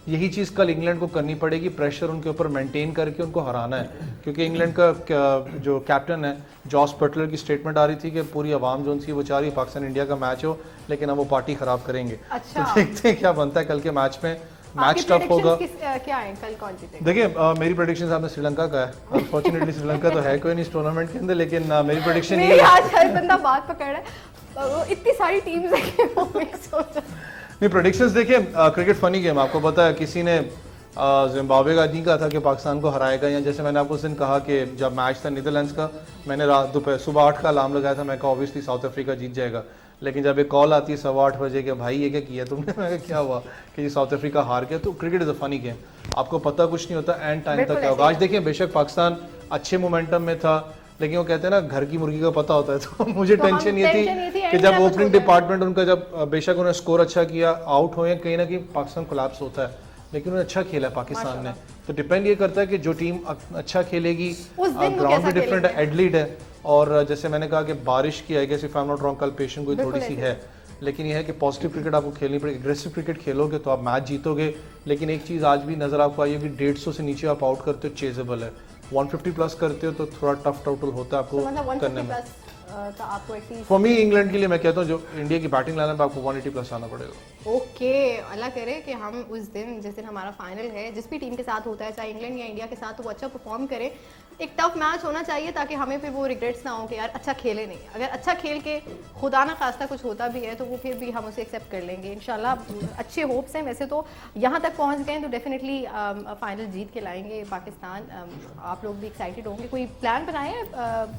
यही चीज़ कल इंग्लैंड को करनी पड़ेगी, प्रेशर उनके ऊपर मेंटेन करके उनको हराना है, क्योंकि इंग्लैंड का जो कैप्टन है जॉस बटलर की स्टेटमेंट आ रही थी कि पूरी आवाम जो उनकी वो चाह रही है पाकिस्तान इंडिया का मैच हो, लेकिन अब वो पार्टी खराब करेंगे। अच्छा। तो देखते हैं क्या बनता है कल के मैच में। मैच टफ होगा। क्या है कल कौन जीतेगा? देखिए मेरी प्रेडिक्शन आपने श्रीलंका का है, अनफॉर्चुनेटली श्रीलंका तो है कोई नहीं इस टूर्नामेंट के अंदर, लेकिन मेरी प्रेडिक्शन ये है। आज हर बंदा बात पकड़ रहा है, इतनी सारी टीम्स है वो मिक्स हो रहा है। नहीं प्रेडिक्शंस देखिए, क्रिकेट फनी गेम, आपको पता है किसी ने जिम्बाब्वे का नहीं कहा था कि पाकिस्तान को हराएगा, या जैसे मैंने आपको उस दिन कहा कि जब मैच था नीदरलैंड्स का, मैंने रात दोपहर सुबह 8 का अलार्म लगाया था, मैं कहा ऑब्वियसली साउथ अफ्रीका जीत जाएगा, लेकिन जब एक कॉल आती है 8:15 बजे कि भाई ये क्या किया तुमने, मैं क्या हुआ कि साउथ अफ्रीका हार गया। तो cricket is a funny game, आपको पता कुछ नहीं होता एंड टाइम बिल्कुल तक क्या होगा। आज देखिए बेशक पाकिस्तान अच्छे मोमेंटम में था, लेकिन वो कहते हैं ना घर की मुर्गी का पता होता है, तो मुझे तो हम टेंशन ये थी टेंशन ये थी, कि end जब में कुछ ओपनिंग हो जाए। डिपार्टमेंट उनका जब बेशक उन्होंने स्कोर अच्छा किया, आउट हुए कहीं ना कहीं पाकिस्तान कोलैप्स होता है, लेकिन उन्होंने अच्छा खेला है पाकिस्तान ने। तो डिपेंड ये करता है कि जो टीम अच्छा खेलेगी, उस दिन वो ग्राउंड कैसा भी डिफरेंट है, खेलेंगे। एडलीड है, और जैसे मैंने कहा कि बारिश की I guess if I am not wrong कल पेशन कोई बिल्कुल थोड़ी सी ऐसे है, लेकिन ये है कि पॉजिटिव क्रिकेट आपको खेलनी पड़ेगी। एग्रेसिव क्रिकेट खेलोगे तो आप मैच जीतोगे, लेकिन एक चीज़ आज भी नज़र आपको आई है कि 150 से नीचे आप आउट करते हो चेजेबल है, 150 प्लस करते हो तो थोड़ा टफ टोटल होता है तो आपको मतलब करने 150 में। प्लस का आपको एटलीस्ट फॉर मी इंग्लैंड के लिए मैं कहता हूँ जो इंडिया की बैटिंग लाइनअप है आपको 180 प्लस आना पड़ेगा। ओके, अल्लाह करे कि हम उस दिन जिस दिन हमारा फाइनल है, जिस भी टीम के साथ होता है, चाहे इंग्लैंड या इंडिया के साथ, तो वो अच्छा परफॉर्म करे। एक टफ मैच होना चाहिए ताकि हमें फिर वो रिग्रेट्स ना हो कि यार अच्छा खेले नहीं। अगर अच्छा खेल के खुदा ना खास्ता कुछ होता भी है तो वो फिर भी हम उसे एक्सेप्ट कर लेंगे इंशाल्लाह। अच्छे होप्स हैं, वैसे तो यहाँ तक पहुँच गए तो डेफिनेटली फाइनल जीत के लाएंगे पाकिस्तान। आप लोग भी एक्साइटेड होंगे। कोई प्लान बनाए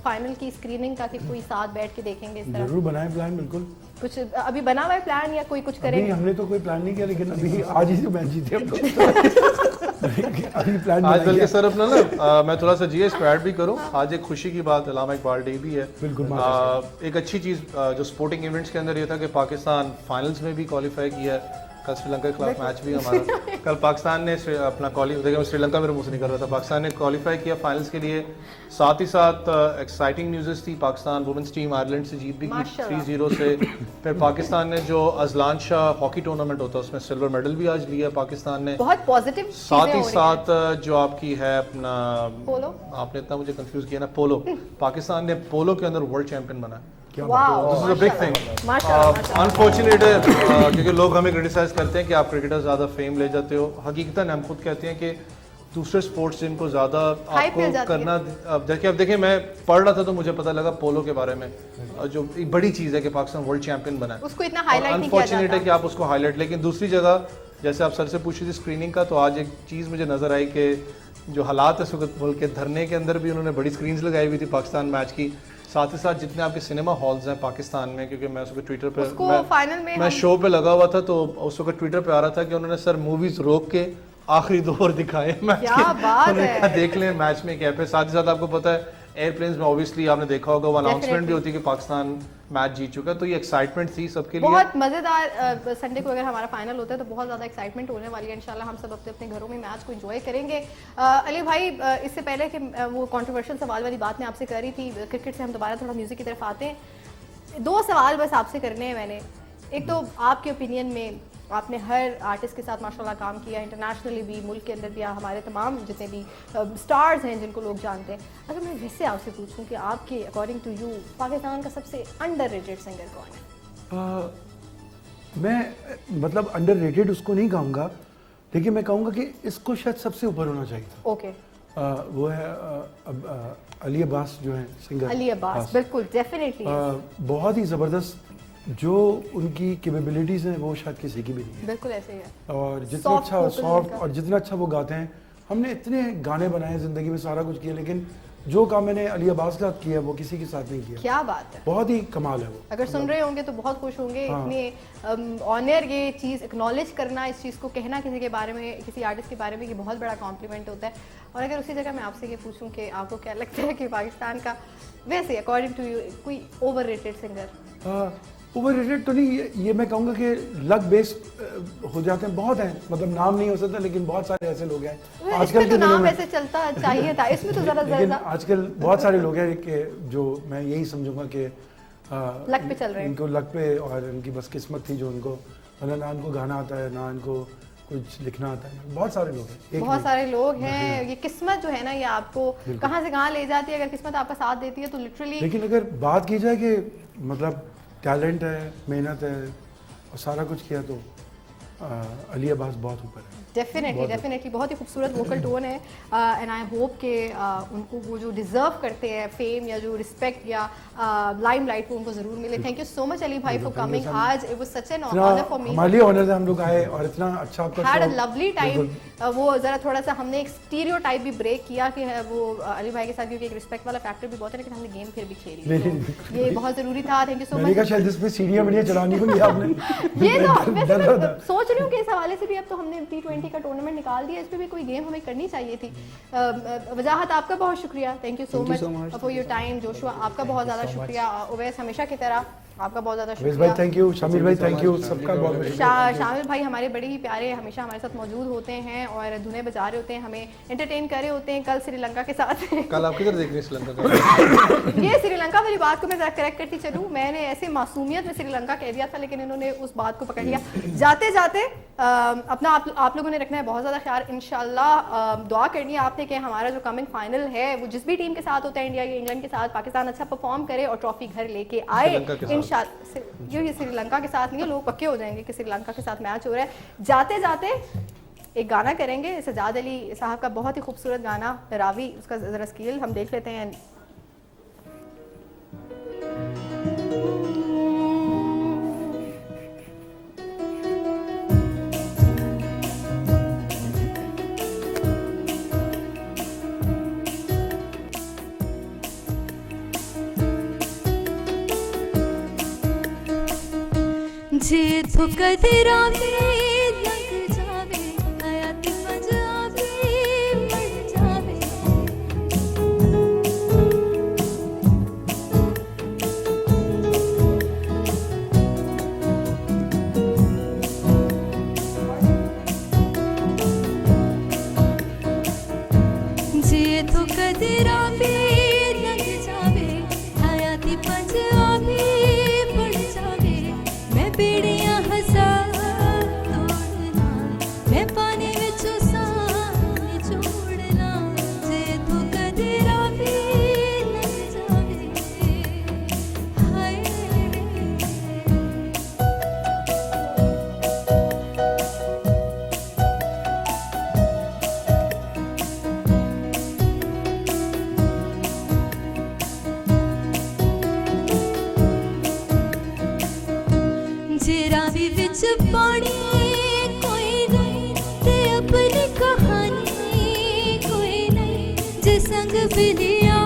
फाइनल की स्क्रीनिंग का कि कोई साथ बैठ के देखेंगे इस तरह? जरूर बनाए प्लान, बिल्कुल। कुछ अभी बना हुआ है प्लान या कोई कुछ अभी करेंगे? हमने तो कोई प्लान नहीं किया, लेकिन अभी आज ही जो मैच जीते हम लोग अभी प्लान आज बनाएंगे। बल्कि सर अपना ना मैं थोड़ा सा जी इसको ऐड भी करूँ, आज एक खुशी की बात, अलामा इकबाल डे भी है। बिल्कुल, एक अच्छी चीज़ जो स्पोर्टिंग इवेंट्स के अंदर ये था कि पाकिस्तान फाइनल्स में भी क्वालिफाई किया है। कल श्रीलंका के खिलाफ मैच भी हमारा, कल पाकिस्तान ने अपना देखिए श्रीलंका मेरे मुंह से नहीं कर रहा था, पाकिस्तान ने क्वालिफाई किया फाइनल्स के लिए। साथ ही साथ एक्साइटिंग न्यूज़ थी, पाकिस्तान वुमेन्स टीम आयरलैंड से जीत भी की 3-0 से। फिर पाकिस्तान ने जो अजलान शाह हॉकी टूर्नामेंट होता है उसमें सिल्वर मेडल भी आज लिया पाकिस्तान ने। बहुत पॉजिटिव। साथ ही साथ जो आपकी है अपना पोलो, आपने इतना मुझे कंफ्यूज किया ना, पोलो, पाकिस्तान ने पोलो के अंदर वर्ल्ड चैंपियन बना। Wow, this is a big thing. Unfortunate है क्योंकि लोग हमें क्रिटिसाइज करते हैं कि आप क्रिकेटर ज़्यादा फेम ले जाते हो। हकीकतन हम खुद कहते हैं कि दूसरे स्पोर्ट्स जिनको ज़्यादा आपको करना, अब देखिए मैं पढ़ रहा था तो मुझे पता लगा पोलो के बारे में, जो एक बड़ी चीज़ है कि पाकिस्तान वर्ल्ड चैंपियन बना है, उसको इतना हाईलाइट नहीं किया जाता। अनफॉर्चुनेट है कि आप उसको हाईलाइट, लेकिन दूसरी जगह जैसे आप सर से पूछी थी स्क्रीनिंग का, तो आज एक चीज़ मुझे नज़र आई कि जो हालात है इस वक्त मुल्क के, धरने के अंदर भी उन्होंने बड़ी स्क्रीन्स लगाई हुई थी पाकिस्तान मैच की। साथ ही साथ जितने आपके सिनेमा हॉल्स हैं पाकिस्तान में, क्योंकि मैं उस वक्त ट्विटर पे मैं शो पे लगा हुआ था तो उस वक्त ट्विटर पे आ रहा था कि उन्होंने सर मूवीज रोक के आखिरी 2 ओवर दिखाए मैच के। क्या बात है। देख लें मैच में क्या है। साथ ही साथ आपको पता है एयरप्लेन्स में ऑब्वियसली आपने देखा होगा वो अनाउंसमेंट भी होती है कि पाकिस्तान मैच जीत चुका है, तो ये एक्साइटमेंट थी सबके लिए। बहुत मजेदार। संडे को अगर हमारा फाइनल होता है तो बहुत ज्यादा एक्साइटमेंट होने वाली है। इंशाल्लाह हम सब अपने अपने घरों में मैच को एंजॉय करेंगे। अली भाई, इससे पहले कि वो कंट्रोवर्शियल सवाल वाली बात मैं आपसे कर रही थी, क्रिकेट से हम दोबारा थोड़ा म्यूजिक की तरफ आते हैं। 2 सवाल बस आपसे करने हैं मैंने। एक तो आपके ओपिनियन में, आपने हर आर्टिस्ट के साथ माशाल्लाह काम किया, इंटरनेशनली भी, मुल्क के अंदर भी, हमारे तमाम जितने भी स्टार्स हैं जिनको लोग जानते हैं। अगर मैं वैसे आपसे पूछूं कि आपके अकॉर्डिंग टू यू पाकिस्तान का सबसे अंडररेटेड सिंगर कौन है? मैं मतलब अंडररेटेड उसको नहीं कहूँगा, लेकिन मैं कहूँगा कि इसको शायद सबसे ऊपर होना चाहिए था। ओके, वो है अली अब्बास जो है सिंगर। अली अब्बास, बिल्कुल, डेफिनेटली बहुत ही ज़बरदस्त जो उनकी कैपेबिलिटीज़ हैं वो शायद किसी की भी नहीं है। बिल्कुल ऐसे ही है। और जितना अच्छा सॉफ्ट और जितना अच्छा वो गाते हैं, हमने इतने गाने बनाए ज़िंदगी में, सारा कुछ किया, लेकिन जो काम मैंने अली अब्बास के साथ किया वो किसी के साथ नहीं किया। क्या बात है, बहुत ही कमाल है वो। अगर सुन रहे होंगे तो बहुत खुश होंगे। हाँ। इतनी ऑनर ये चीज़ एक्नॉलेज करना, इस चीज़ को कहना किसी के बारे में, किसी आर्टिस्ट के बारे में, ये बहुत बड़ा कॉम्प्लीमेंट होता है। और अगर उसी जगह मैं आपसे ये पूछूं कि आपको क्या लगता है कि पाकिस्तान का वैसे अकॉर्डिंग टू यू कोई ओवररेटेड सिंगर? ओवररेटेड तो नहीं, ये मैं कहूँगा कि लक बेस्ड हो जाते हैं, बहुत हैं, मतलब नाम नहीं हो सकता, लेकिन बहुत सारे ऐसे लोग हैं आजकल के नाम ऐसे चलता चाहिए था, इसमें तो ज़रा लेकिन आजकल बहुत सारे लोग हैं कि जो मैं यही समझूंगा कि लक पे चल रहे हैं, इनको लक पे, और इनकी बस किस्मत थी जो उनको, वरना ना इनको गाना आता है ना इनको कुछ लिखना आता है। बहुत सारे लोग हैं, बहुत सारे लोग हैं। ये किस्मत जो है ना, ये आपको कहाँ से कहाँ ले जाती है। अगर किस्मत आपका साथ देती है तो लिटरली। लेकिन अगर बात की जाए कि मतलब टैलेंट है, मेहनत है और सारा कुछ किया, तो अली अब्बास बहुत ऊपर है। डेफिनेटली बहुत ही खूबसूरत वोकल टोन है। एंड आई होप कि उनको वो जो डिजर्व करते हैं फेम या जो रिस्पेक्ट या लाइमलाइट वो उनको जरूर मिले। Thank you so much Ali भाई फॉर कमिंग। आज it was such an honour for me. हमारे लिए ऑनर है, हम लोग आए और इतना अच्छा आपका हैड अ लवली टाइम। वो ज़रा थोड़ा सा हमने एक स्टीरियोटाइप भी ब्रेक किया कि वो अली भाई के साथ, क्योंकि एक रिस्पेक्ट वाला फैक्टर भी बहुत है, लेकिन हमने गेम फिर भी खेली, तो ये बहुत ज़रूरी था। Thank you so much. शायद जिस पे सीढ़ियां बढ़िया चलानी होंगी आपने ये तो वैसे मैं सोच रही हूँ कि इस हवाले से भी अब तो हमने T20 का टूर्नामेंट निकाल दिया, इस पर भी कोई गेम हमें करनी चाहिए थी। वजाहत आपका बहुत शुक्रिया, thank you so much for your time. Joshua आपका बहुत ज़्यादा शुक्रिया, उवैस हमेशा की तरह आपका बहुत ज़्यादा शुक्रिया। थैंक यू, शामिर भाई थैंक यू, सबका बहुत शामिर भाई हमारे बड़े ही प्यारे, हमेशा हमारे साथ मौजूद होते हैं और धुनें बजा रहे होते हैं, हमें एंटरटेन कर रहे होते हैं। कल श्रीलंका के साथ कल आप किधर देख रहे हैं श्रीलंका? ये श्रीलंका वाली बात को मैं जरा करेक्ट करती चलूँ, मैंने ऐसे मासूमियत में श्रीलंका कह दिया था, लेकिन इन्होंने उस बात को पकड़ लिया। जाते जाते अपना आप लोगों ने रखना है बहुत ज़्यादा ख्याल, इंशाल्लाह दुआ करनी है आपने कि हमारा जो कमिंग फाइनल है वो जिस भी टीम के साथ होता है, इंडिया या इंग्लैंड के साथ, पाकिस्तान अच्छा परफॉर्म करे और ट्रॉफी घर लेके आए इंशाल्लाह। ये श्रीलंका के साथ नहीं है, लोग पक्के हो जाएंगे कि श्रीलंका के साथ मैच हो रहा है। जाते जाते एक गाना करेंगे सजाद अली साहब का, बहुत ही खूबसूरत गाना रावी, उसका ज़रा स्केल हम देख लेते हैं। जे तो कदरावे लग जावे हयात पंजाबी मर जावे जे तो कदरावे लग जावे हयात पंजाबी मर जावे मैं बेड़ियां हजार तोड़ना मैं पानी विचों सानी छोड़ना जे तू कदरावे लग जावे हाय रावी विच पानी कोई नहीं ते अपनी कहानी कोई नहीं जे संग बिलिया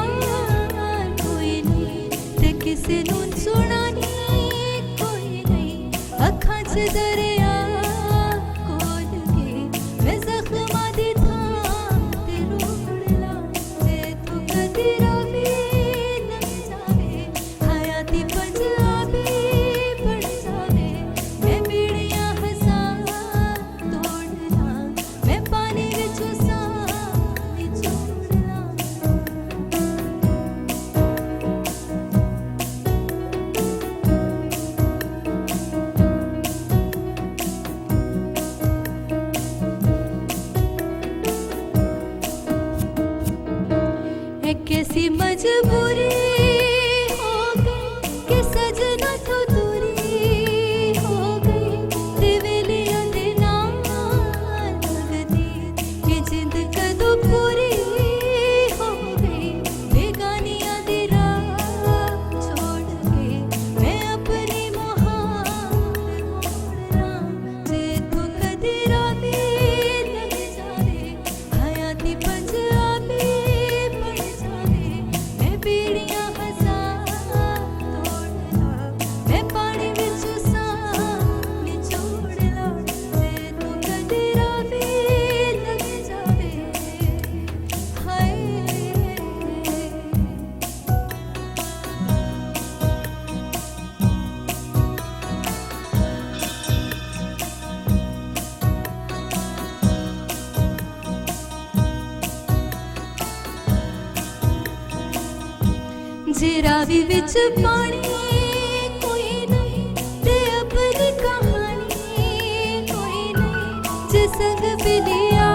कोई नहीं ते किसे नूं सुनानी कोई नहीं अखां च दरिया कोल के मैं जख्मां दी थां ते रोड़ला जे तू कदी रावी लग जावे हयाती पंजाबी कैसी मजबूरी हो गई कि सजना तो दूरी हो गई दिवेलियां दे नाल लगदी कि जिंद कदों पूरी हो गई बेगानियां दी राह छोड़ के मैं अपनी मुहार मोड़ना जे तू कदी रावी लग जावे हयाती पंजाबी बेड़ियां हजार तोड़ना मैं पानी विचों सानी छोड़ना जे तू कदी रावी लग जावे हाय जे रावी विच पानी कोई नहीं ते अपनी कहानी कोई नहीं जे संग बिलिया